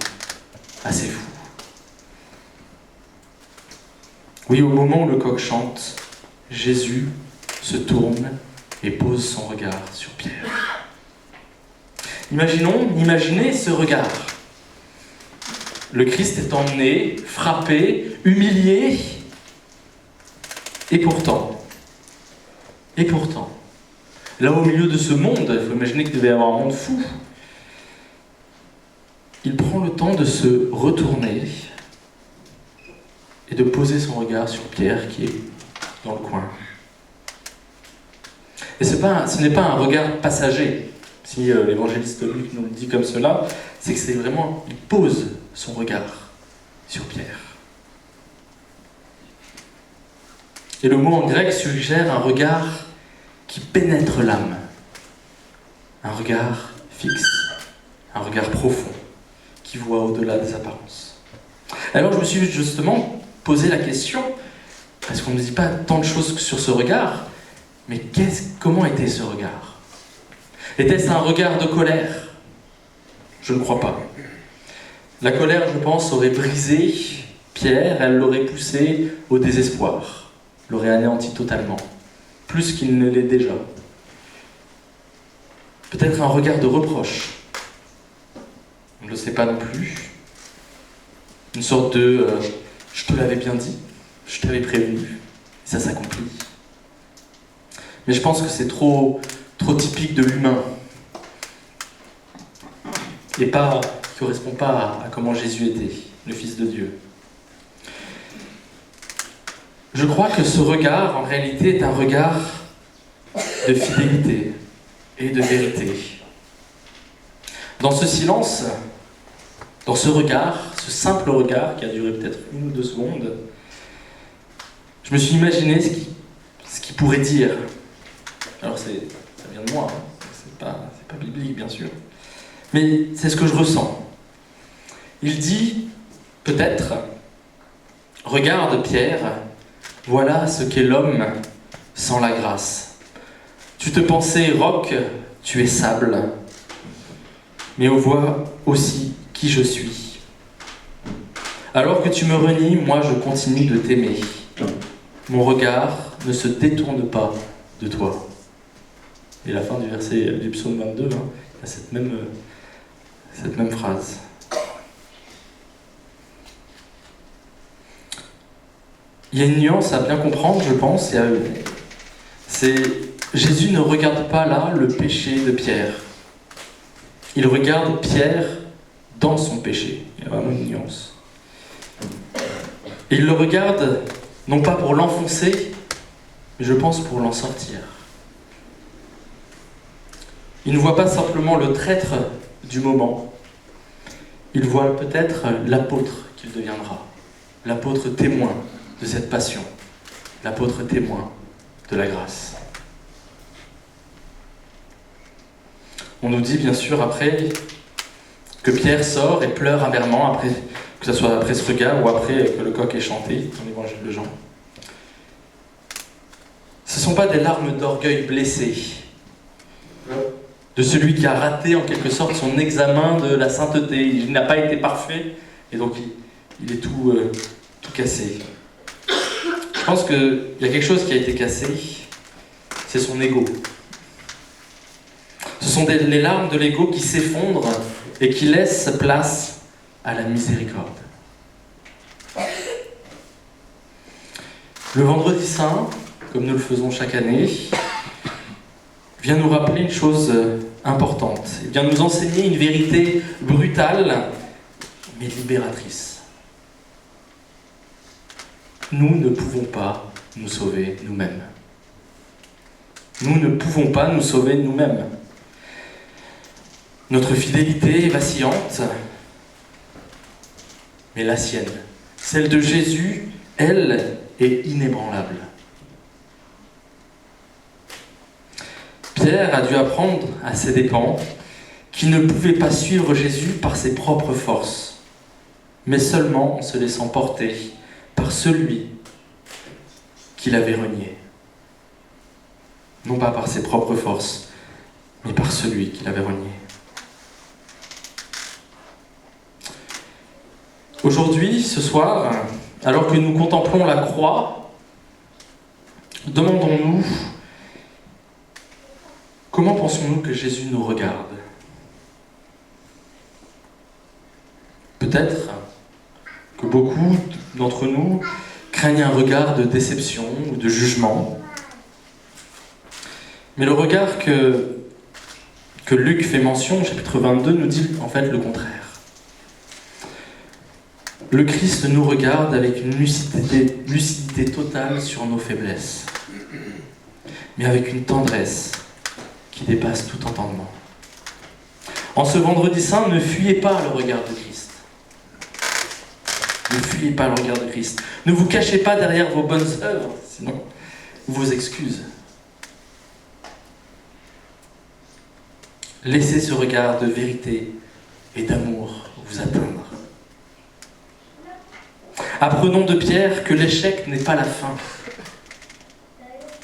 assez fou. Oui, au moment où le coq chante, Jésus se tourne et pose son regard sur Pierre. Imaginez ce regard. Le Christ est emmené, frappé, humilié, et pourtant, là au milieu de ce monde, il faut imaginer qu'il devait y avoir un monde fou, il prend le temps de se retourner et de poser son regard sur Pierre qui est dans le coin. Et ce n'est pas un regard passager. Si l'évangéliste Luc nous le dit comme cela, c'est que c'est vraiment, il pose son regard sur Pierre. Et le mot en grec suggère un regard qui pénètre l'âme. Un regard fixe, un regard profond, qui voit au-delà des apparences. Alors je me suis justement posé la question, parce qu'on ne dit pas tant de choses sur ce regard, mais comment était ce regard? Était-ce un regard de colère? Je ne crois pas. La colère, je pense, aurait brisé Pierre, elle l'aurait poussé au désespoir, l'aurait anéanti totalement, plus qu'il ne l'est déjà. Peut-être un regard de reproche. On ne le sait pas non plus. Une sorte de je te l'avais bien dit, je t'avais prévenu, et ça s'accomplit. Mais je pense que c'est trop typique de l'humain. Et qui ne correspond pas à comment Jésus était, le Fils de Dieu. Je crois que ce regard, en réalité, est un regard de fidélité et de vérité. Dans ce silence, dans ce regard, ce simple regard qui a duré peut-être 1 ou 2 secondes, je me suis imaginé ce qu'il pourrait dire. Alors ça vient de moi, hein. C'est pas biblique bien sûr, mais c'est ce que je ressens. Il dit peut-être, regarde Pierre, voilà ce qu'est l'homme sans la grâce. Tu te pensais roc, tu es sable, mais vois aussi qui je suis. Alors que tu me renies, moi je continue de t'aimer. Mon regard ne se détourne pas de toi. Et la fin du verset du psaume 22, il y a cette même phrase. Il y a une nuance à bien comprendre, je pense, c'est Jésus ne regarde pas là le péché de Pierre. Il regarde Pierre dans son péché. Il y a vraiment une nuance. Et il le regarde non pas pour l'enfoncer, mais je pense pour l'en sortir. Il ne voit pas simplement le traître du moment, il voit peut-être l'apôtre qu'il deviendra, l'apôtre témoin de cette passion, l'apôtre témoin de la grâce. On nous dit bien sûr après que Pierre sort et pleure amèrement, après, que ce soit après ce regard ou après que le coq ait chanté dans l'évangile de Jean. Ce ne sont pas des larmes d'orgueil blessé, de celui qui a raté en quelque sorte son examen de la sainteté. Il n'a pas été parfait et donc il est tout tout cassé. Je pense qu'il y a quelque chose qui a été cassé, c'est son ego. Ce sont les larmes de l'ego qui s'effondrent et qui laissent place à la miséricorde. Le Vendredi Saint, comme nous le faisons chaque année, vient nous rappeler une chose importante. Il vient nous enseigner une vérité brutale, mais libératrice. Nous ne pouvons pas nous sauver nous-mêmes. Nous ne pouvons pas nous sauver nous-mêmes. Notre fidélité est vacillante, mais la sienne, celle de Jésus, elle, est inébranlable. Pierre a dû apprendre à ses dépens qu'il ne pouvait pas suivre Jésus par ses propres forces, mais seulement en se laissant porter par celui qu'il avait renié. Non pas par ses propres forces, mais par celui qu'il avait renié. Aujourd'hui, ce soir, alors que nous contemplons la croix, demandons-nous comment pensons-nous que Jésus nous regarde ? Peut-être que beaucoup d'entre nous craignent un regard de déception ou de jugement. Mais le regard que Luc fait mention au chapitre 22 nous dit en fait le contraire. Le Christ nous regarde avec une lucidité totale sur nos faiblesses, mais avec une tendresse qui dépasse tout entendement. En ce vendredi saint, ne fuyez pas le regard de Christ. Ne fuyez pas le regard de Christ. Ne vous cachez pas derrière vos bonnes œuvres, sinon vos excuses. Laissez ce regard de vérité et d'amour vous atteindre. Apprenons de Pierre que l'échec n'est pas la fin,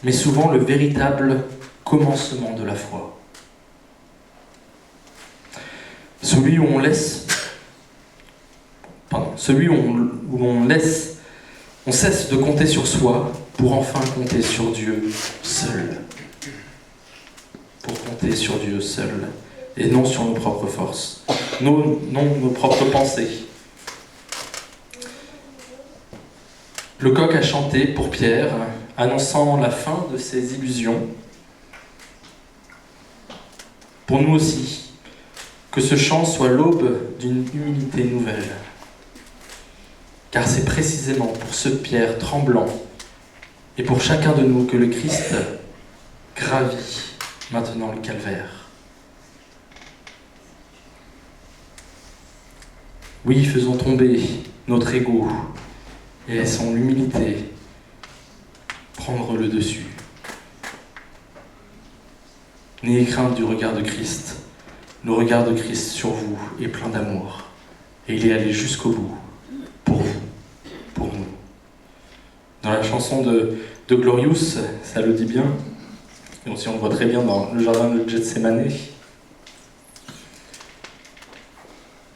mais souvent le véritable commencement de la foi. Celui où on cesse de compter sur soi pour enfin compter sur Dieu seul. Pour compter sur Dieu seul et non sur nos propres forces, non nos propres pensées. Le coq a chanté pour Pierre, annonçant la fin de ses illusions. Pour nous aussi, que ce chant soit l'aube d'une humilité nouvelle. Car c'est précisément pour ce Pierre tremblant et pour chacun de nous que le Christ gravit maintenant le calvaire. Oui, faisons tomber notre ego et laissons l'humilité prendre le dessus. N'ayez crainte du regard de Christ. Le regard de Christ sur vous est plein d'amour. Et il est allé jusqu'au bout. Pour vous. Pour nous. Dans la chanson de Glorious, ça le dit bien. Et aussi on le voit très bien dans le jardin de Gethsémanée.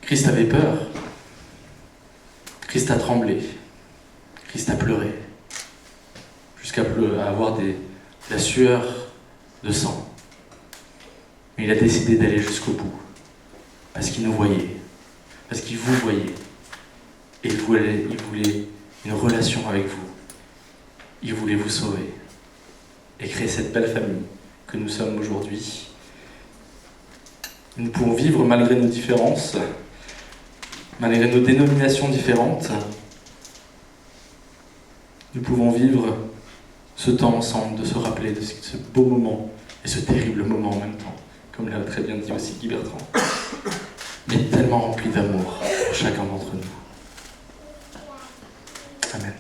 Christ avait peur. Christ a tremblé. Christ a pleuré. Jusqu'à avoir de la sueur de sang. Mais il a décidé d'aller jusqu'au bout. Parce qu'il nous voyait. Parce qu'il vous voyait. Et il voulait une relation avec vous. Il voulait vous sauver. Et créer cette belle famille que nous sommes aujourd'hui. Nous pouvons vivre malgré nos différences, malgré nos dénominations différentes. Nous pouvons vivre ce temps ensemble, de se rappeler de ce beau moment et ce terrible moment en même temps, comme l'a très bien dit aussi Guy Bertrand, mais tellement rempli d'amour pour chacun d'entre nous. Amen.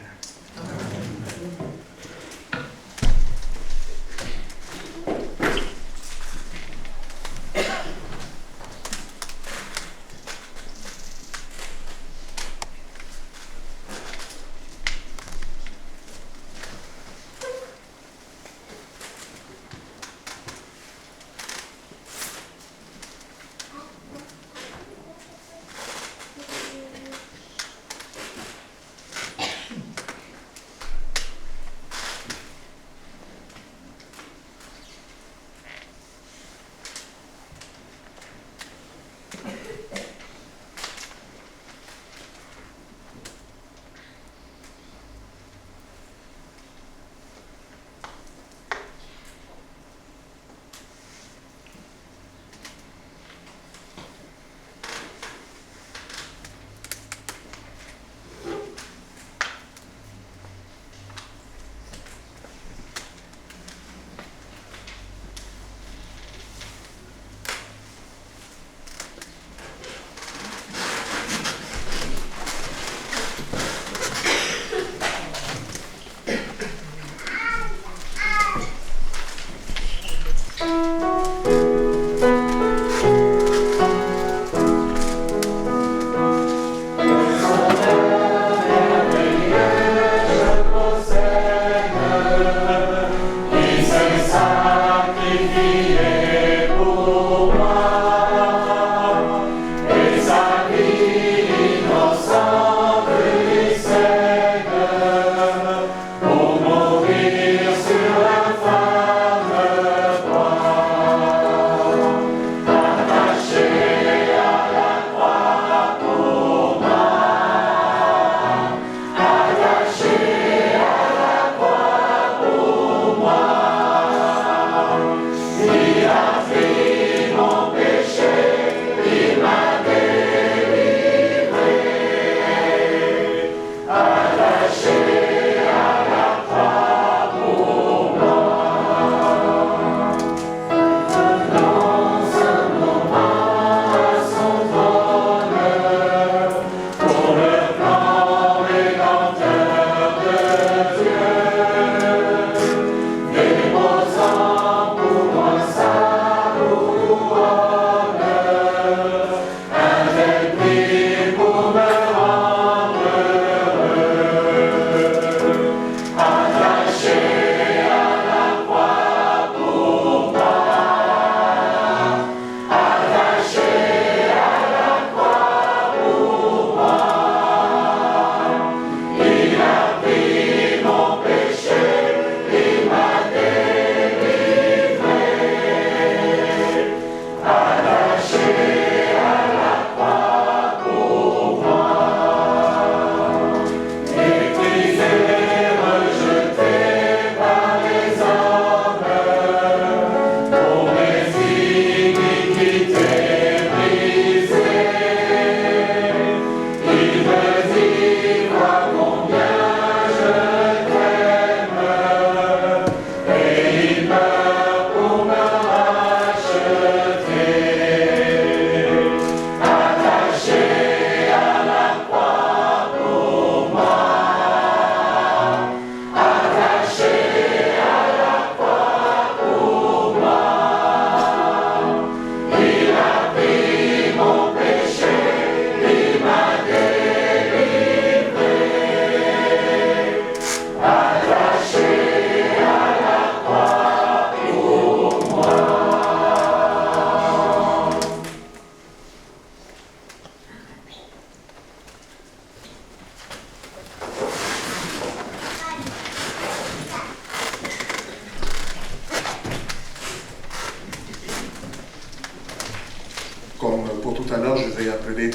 tout à l'heure, je vais appeler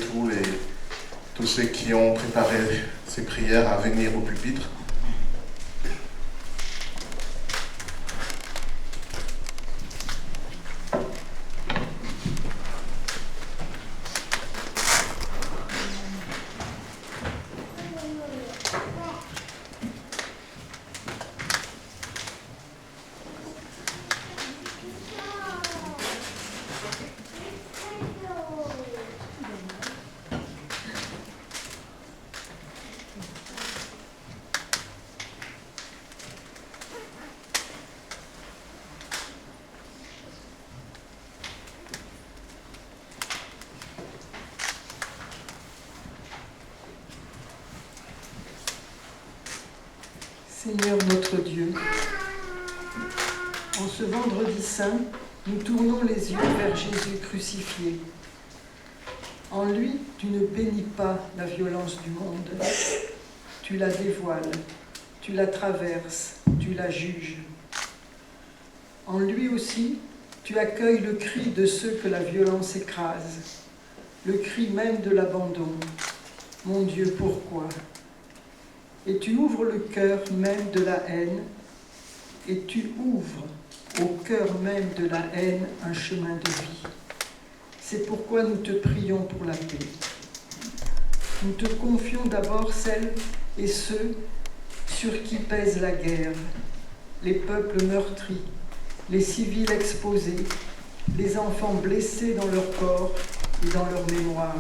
tous ceux qui ont préparé ces prières à venir au pupitre. Seigneur notre Dieu, en ce vendredi saint, nous tournons les yeux vers Jésus crucifié. En lui, tu ne bénis pas la violence du monde, tu la dévoiles, tu la traverses, tu la juges. En lui aussi, tu accueilles le cri de ceux que la violence écrase, le cri même de l'abandon. Mon Dieu, pourquoi ? Et tu ouvres le cœur même de la haine, et tu ouvres au cœur même de la haine un chemin de vie. C'est pourquoi nous te prions pour la paix. Nous te confions d'abord celles et ceux sur qui pèse la guerre, les peuples meurtris, les civils exposés, les enfants blessés dans leur corps et dans leur mémoire,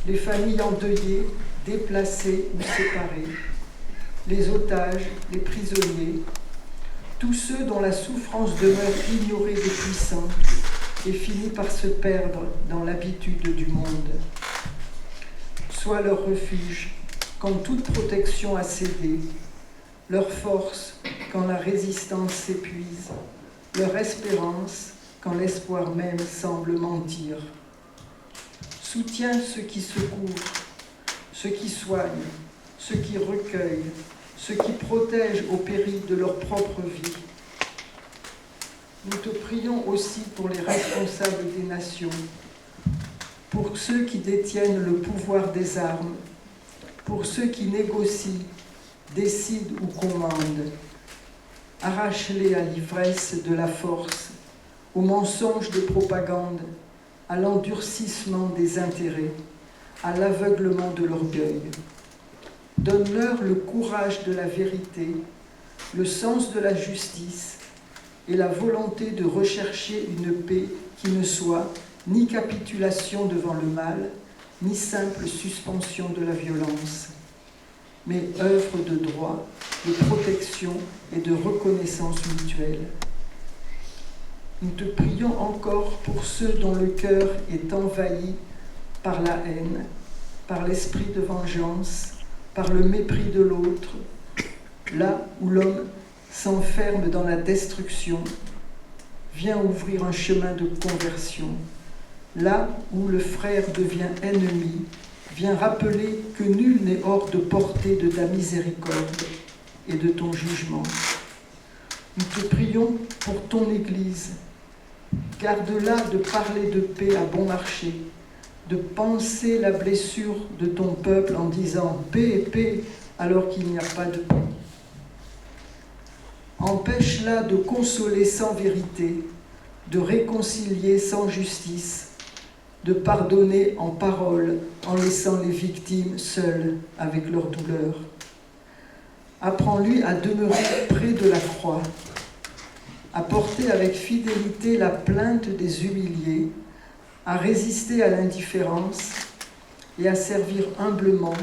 les familles endeuillées, déplacés ou séparés, les otages, les prisonniers, tous ceux dont la souffrance demeure ignorée des puissants et finit par se perdre dans l'habitude du monde. Sois leur refuge quand toute protection a cédé, leur force quand la résistance s'épuise, leur espérance quand l'espoir même semble mentir. Soutiens ceux qui secourent, ceux qui soignent, ceux qui recueillent, ceux qui protègent au péril de leur propre vie. Nous te prions aussi pour les responsables des nations, pour ceux qui détiennent le pouvoir des armes, pour ceux qui négocient, décident ou commandent. Arrache-les à l'ivresse de la force, au mensonge de propagande, à l'endurcissement des intérêts, à l'aveuglement de l'orgueil. Donne-leur le courage de la vérité, le sens de la justice et la volonté de rechercher une paix qui ne soit ni capitulation devant le mal, ni simple suspension de la violence, mais œuvre de droit, de protection et de reconnaissance mutuelle. Nous te prions encore pour ceux dont le cœur est envahi par la haine, par l'esprit de vengeance, par le mépris de l'autre, là où l'homme s'enferme dans la destruction, viens ouvrir un chemin de conversion. Là où le frère devient ennemi, viens rappeler que nul n'est hors de portée de ta miséricorde et de ton jugement. Nous te prions pour ton Église. Garde-la de parler de paix à bon marché, de penser la blessure de ton peuple en disant « paix, paix » alors qu'il n'y a pas de paix. Empêche-la de consoler sans vérité, de réconcilier sans justice, de pardonner en parole en laissant les victimes seules avec leur douleur. Apprends-lui à demeurer près de la croix, à porter avec fidélité la plainte des humiliés, à résister à l'indifférence et à servir humblement,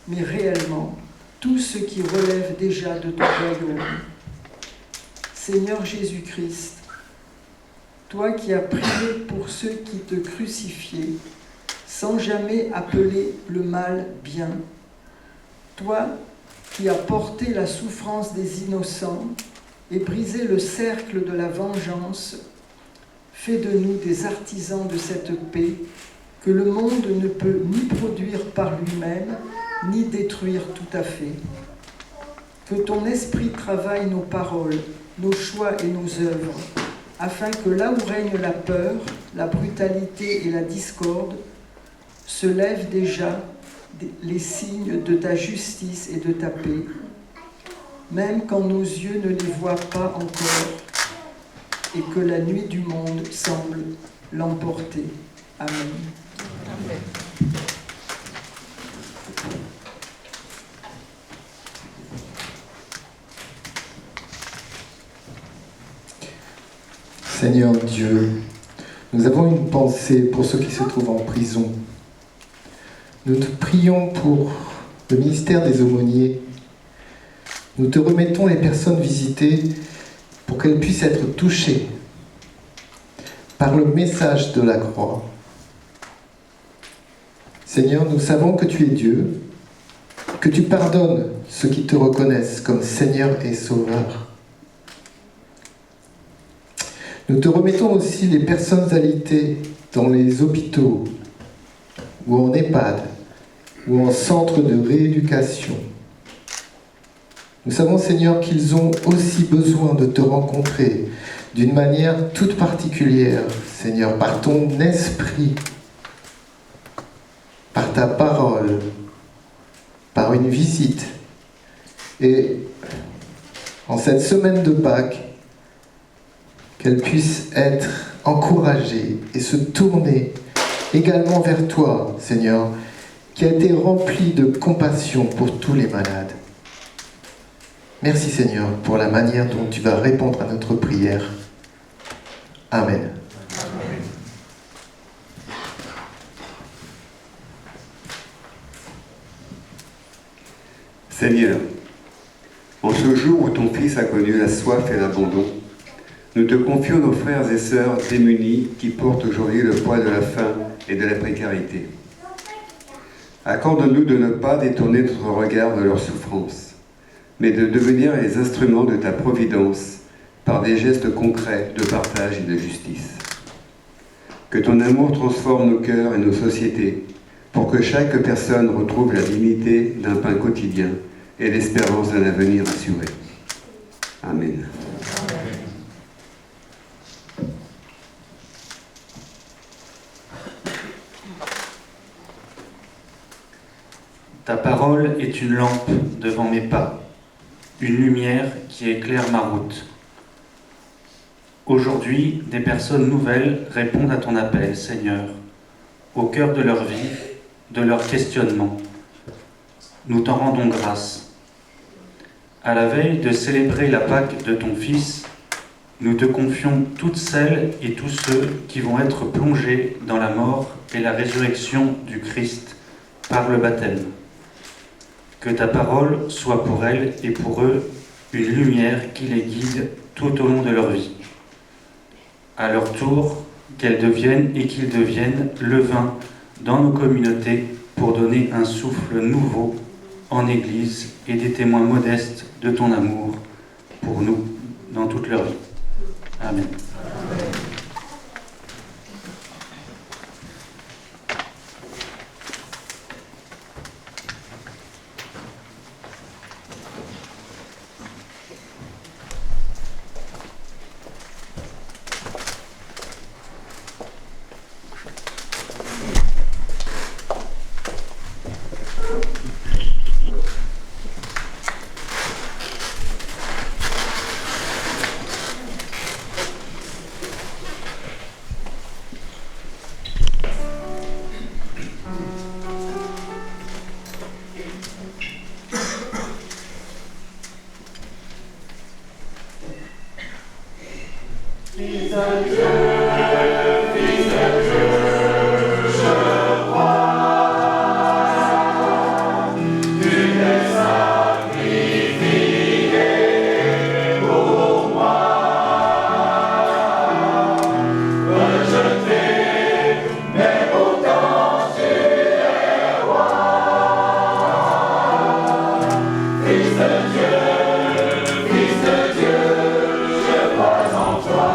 mais réellement, tout ce qui relève déjà de ton royaume. Seigneur Jésus-Christ, toi qui as prié pour ceux qui te crucifiaient, sans jamais appeler le mal bien, toi qui as porté la souffrance des innocents et brisé le cercle de la vengeance, fais de nous des artisans de cette paix que le monde ne peut ni produire par lui-même, ni détruire tout à fait. Que ton esprit travaille nos paroles, nos choix et nos œuvres, afin que là où règne la peur, la brutalité et la discorde, se lèvent déjà les signes de ta justice et de ta paix, même quand nos yeux ne les voient pas encore et que la nuit du monde semble l'emporter. Amen. Amen. Seigneur Dieu, nous avons une pensée pour ceux qui se trouvent en prison. Nous te prions pour le ministère des aumôniers. Nous te remettons les personnes visitées pour qu'elles puissent être touchées par le message de la croix. Seigneur, nous savons que tu es Dieu, que tu pardonnes ceux qui te reconnaissent comme Seigneur et Sauveur. Nous te remettons aussi les personnes alitées dans les hôpitaux, ou en EHPAD, ou en centre de rééducation. Nous savons, Seigneur, qu'ils ont aussi besoin de te rencontrer d'une manière toute particulière, Seigneur, par ton esprit, par ta parole, par une visite. Et en cette semaine de Pâques, qu'elles puissent être encouragées et se tourner également vers toi, Seigneur, qui a été rempli de compassion pour tous les malades. Merci, Seigneur, pour la manière dont tu vas répondre à notre prière. Amen. Seigneur, en ce jour où ton Fils a connu la soif et l'abandon, nous te confions nos frères et sœurs démunis qui portent aujourd'hui le poids de la faim et de la précarité. Accorde-nous de ne pas détourner notre regard de leur souffrance, mais de devenir les instruments de ta providence par des gestes concrets de partage et de justice. Que ton amour transforme nos cœurs et nos sociétés pour que chaque personne retrouve la dignité d'un pain quotidien et l'espérance d'un avenir assuré. Amen. Ta parole est une lampe devant mes pas, une lumière qui éclaire ma route. Aujourd'hui, des personnes nouvelles répondent à ton appel, Seigneur, au cœur de leur vie, de leur questionnement. Nous t'en rendons grâce. À la veille de célébrer la Pâque de ton Fils, nous te confions toutes celles et tous ceux qui vont être plongés dans la mort et la résurrection du Christ par le baptême. Que ta parole soit pour elles et pour eux une lumière qui les guide tout au long de leur vie. À leur tour, qu'elles deviennent et qu'ils deviennent levain dans nos communautés pour donner un souffle nouveau en Église et des témoins modestes de ton amour pour nous dans toute leur vie. Amen. Fils de Dieu, je crois en toi.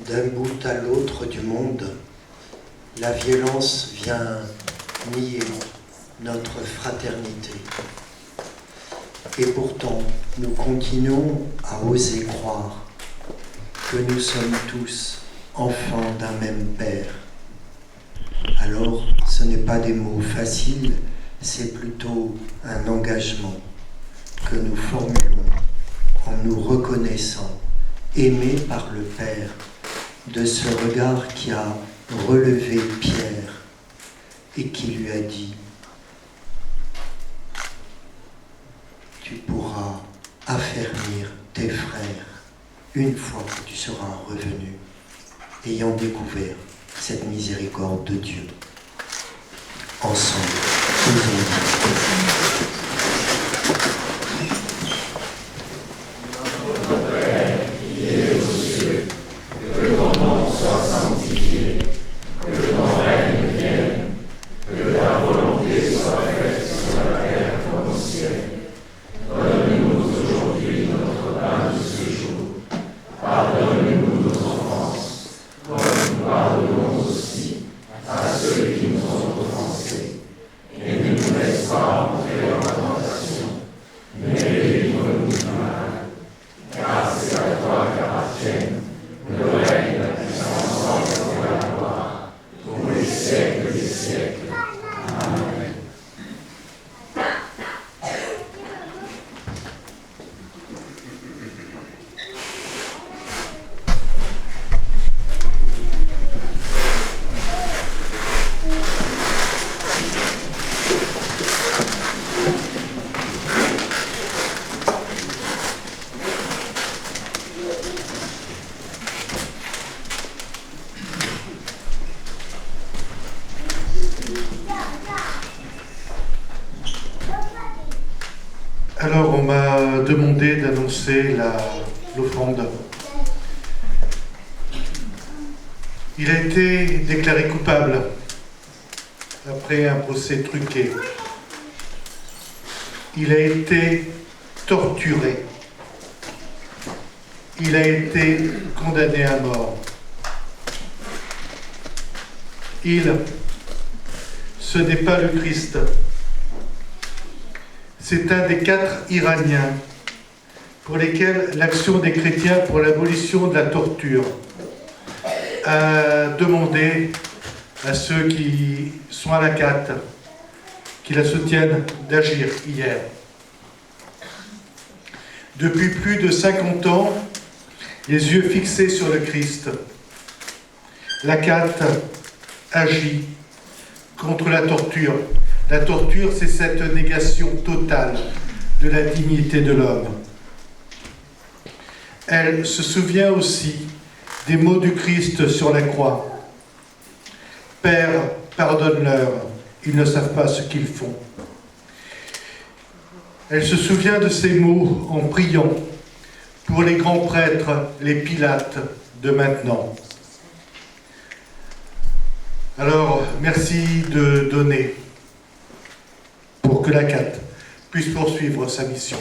D'un bout à l'autre du monde, la violence vient nier notre fraternité. Et pourtant, nous continuons à oser croire que nous sommes tous enfants d'un même Père. Alors, ce n'est pas des mots faciles, c'est plutôt un engagement que nous formulons en nous reconnaissant, aimés par le Père, de ce regard qui a relevé Pierre et qui lui a dit « Tu pourras affermir tes frères une fois que tu seras revenu, ayant découvert cette miséricorde de Dieu. » Ensemble, aujourd'hui. Alors on m'a demandé d'annoncer l'offrande. Il a été déclaré coupable après un procès truqué. Il a été torturé. Il a été condamné à mort. Ce n'est pas le Christ. C'est un des 4 Iraniens pour lesquels l'action des chrétiens pour l'abolition de la torture a demandé à ceux qui sont à la CAT, qui la soutiennent, d'agir hier. Depuis plus de 50 ans, les yeux fixés sur le Christ. L'Acate agit contre la torture. La torture, c'est cette négation totale de la dignité de l'homme. Elle se souvient aussi des mots du Christ sur la croix. « Père, pardonne-leur, ils ne savent pas ce qu'ils font. » Elle se souvient de ces mots en priant pour les grands prêtres, les Pilates de maintenant. Alors, merci de donner pour que l'Acate puisse poursuivre sa mission.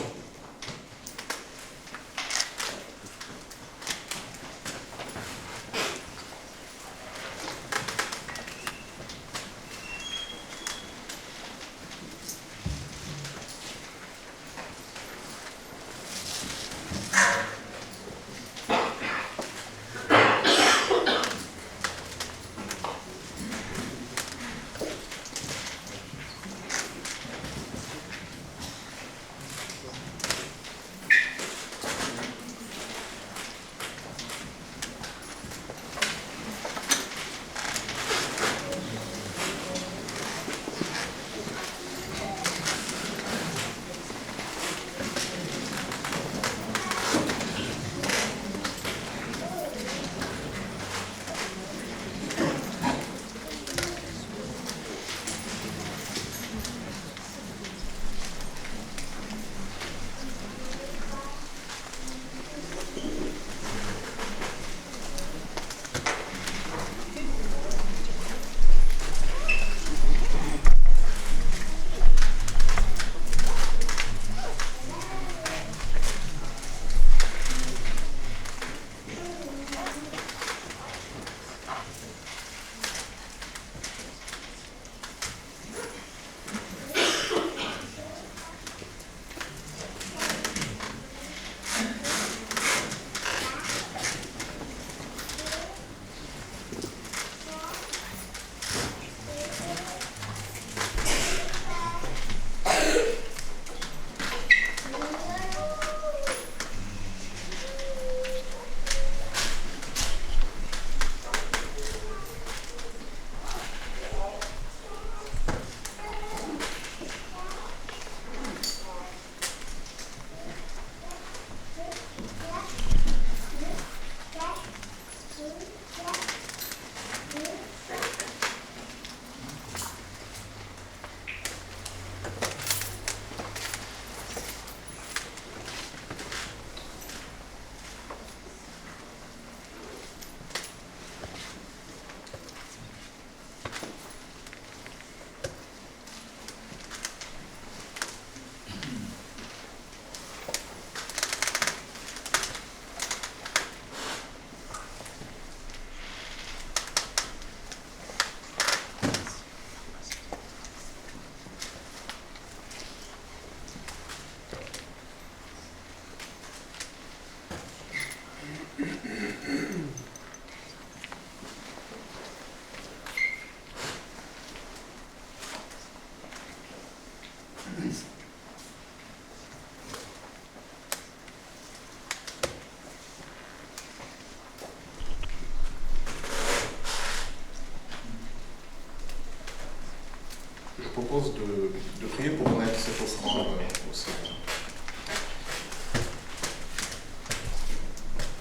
Je propose de prier pour mettre cette offrande au Seigneur.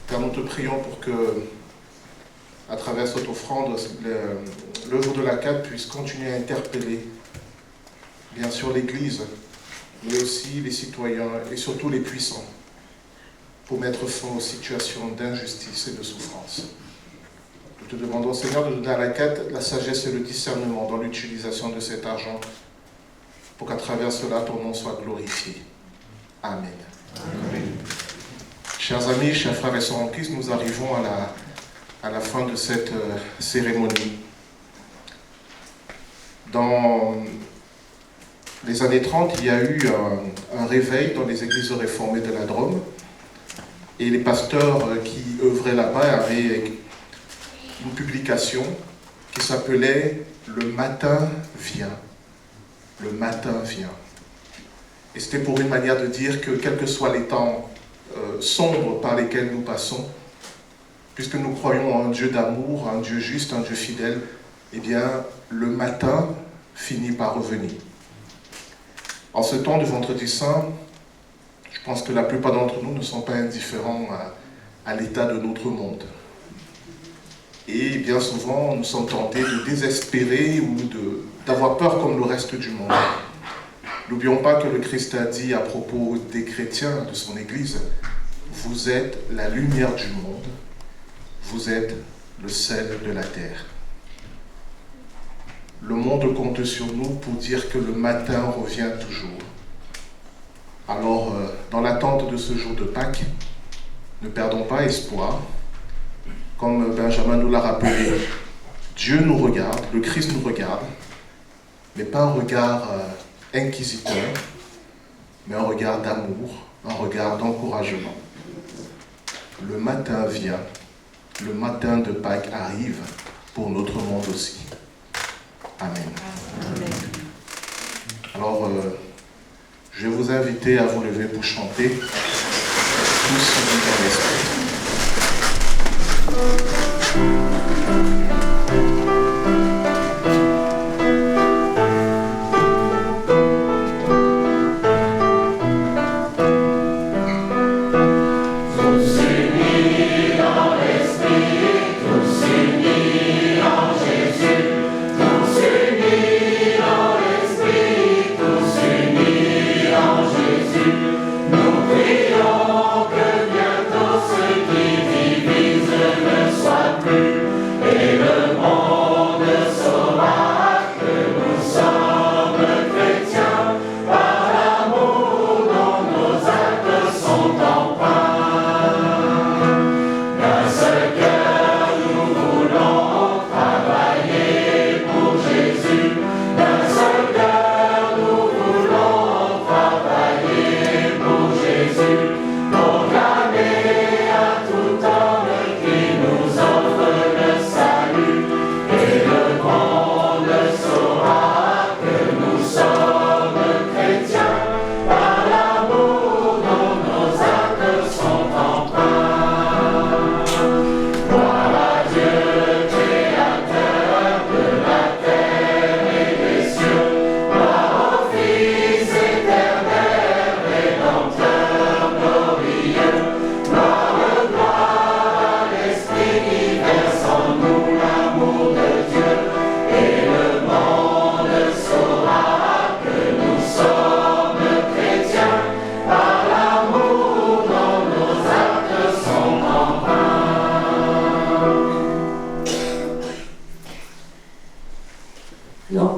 Car nous te prions pour que, à travers cette offrande, l'œuvre de l'Acate puisse continuer à interpeller, bien sûr, l'Église, mais aussi les citoyens et surtout les puissants, pour mettre fin aux situations d'injustice et de souffrance. Nous te demandons, Seigneur, de donner à l'Acate la sagesse et le discernement dans l'utilisation de cet argent, pour qu'à travers cela, ton nom soit glorifié. Amen. Amen. Chers amis, chers frères et sœurs en Christ, nous arrivons à la fin de cette cérémonie. Dans les années 30, il y a eu un réveil dans les églises réformées de la Drôme, et les pasteurs qui œuvraient là-bas avaient une publication qui s'appelait « Le matin vient ». Le matin vient. Et c'était pour une manière de dire que, quels que soient les temps sombres par lesquels nous passons, puisque nous croyons en un Dieu d'amour, un Dieu juste, un Dieu fidèle, eh bien, le matin finit par revenir. En ce temps du Vendredi Saint, je pense que la plupart d'entre nous ne sont pas indifférents à l'état de notre monde. Et bien souvent, nous sommes tentés de désespérer ou d'avoir peur comme le reste du monde. N'oublions pas que le Christ a dit à propos des chrétiens de son Église, « Vous êtes la lumière du monde, vous êtes le sel de la terre. » Le monde compte sur nous pour dire que le matin revient toujours. Alors, dans l'attente de ce jour de Pâques, ne perdons pas espoir. Comme Benjamin nous l'a rappelé, Dieu nous regarde, le Christ nous regarde, mais pas un regard inquisiteur, mais un regard d'amour, un regard d'encouragement. Le matin vient, le matin de Pâques arrive pour notre monde aussi. Amen. Alors, je vais vous inviter à vous lever pour chanter tous unis dans l'esprit.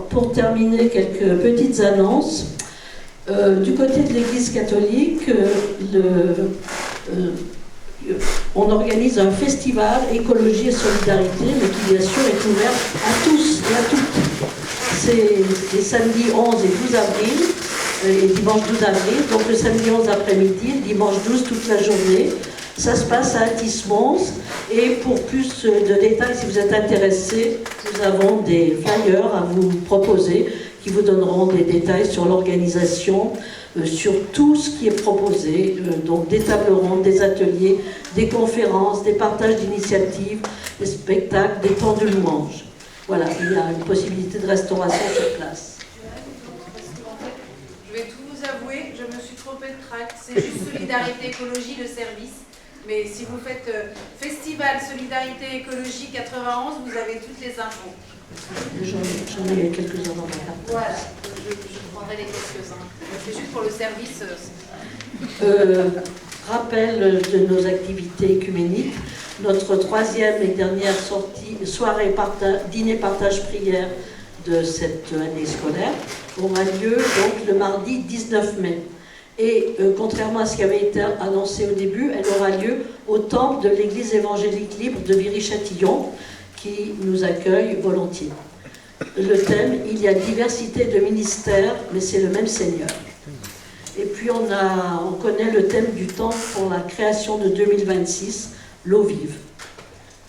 Pour terminer, quelques petites annonces. Du côté de l'Église catholique, on organise un festival écologie et solidarité, mais qui bien sûr est ouvert à tous et à toutes. C'est les samedis 11 et 12 avril, et dimanche 12 avril, donc le samedi 11 après-midi, le dimanche 12 toute la journée. Ça se passe à Athis-Mons, et pour plus de détails, si vous êtes intéressés, nous avons des flyers à vous proposer qui vous donneront des détails sur l'organisation, sur tout ce qui est proposé, donc des tables rondes, des ateliers, des conférences, des partages d'initiatives, des spectacles, des temps de louange. Voilà, il y a une possibilité de restauration sur place. Je vais tout vous avouer, je me suis trompée de tract, c'est juste Solidarité Écologie le service. Mais si vous faites Festival Solidarité Écologie 91, vous avez toutes les infos. J'en ai quelques-uns dans ma carte. Voilà, je prendrai les quelques-uns. C'est juste pour le service. Rappel de nos activités écuméniques. Notre troisième et dernière soirée dîner partage prière de cette année scolaire aura lieu donc le mardi 19 mai. Et contrairement à ce qui avait été annoncé au début, elle aura lieu au temple de l'église évangélique libre de Viry-Châtillon, qui nous accueille volontiers. Le thème, il y a diversité de ministères, mais c'est le même Seigneur. Et puis on connaît le thème du temple pour la création de 2026, l'eau vive.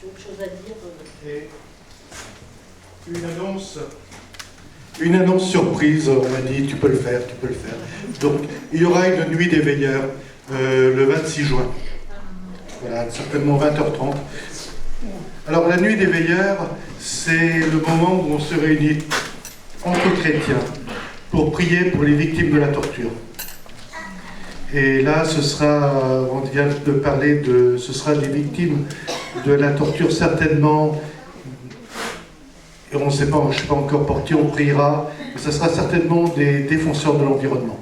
Tu as autre chose à dire? Une annonce surprise, on m'a dit tu peux le faire. Donc il y aura une nuit des veilleurs le 26 juin. Voilà, certainement 20h30. Alors la nuit des veilleurs, c'est le moment où on se réunit entre chrétiens pour prier pour les victimes de la torture. Et là, ce sera, on vient de parler de, ce sera des victimes de la torture certainement, et on ne sait pas, je ne sais pas encore pour qui on priera, mais ce sera certainement des défenseurs de l'environnement.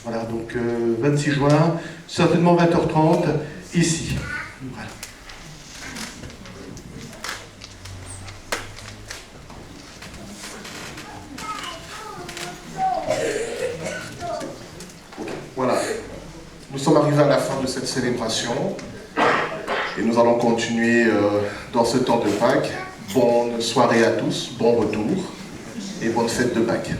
Voilà, donc 26 juin, certainement 20h30, ici. Voilà. Voilà, nous sommes arrivés à la fin de cette célébration et nous allons continuer dans ce temps de Pâques. Bonne soirée à tous, bon retour et bonne fête de Pâques.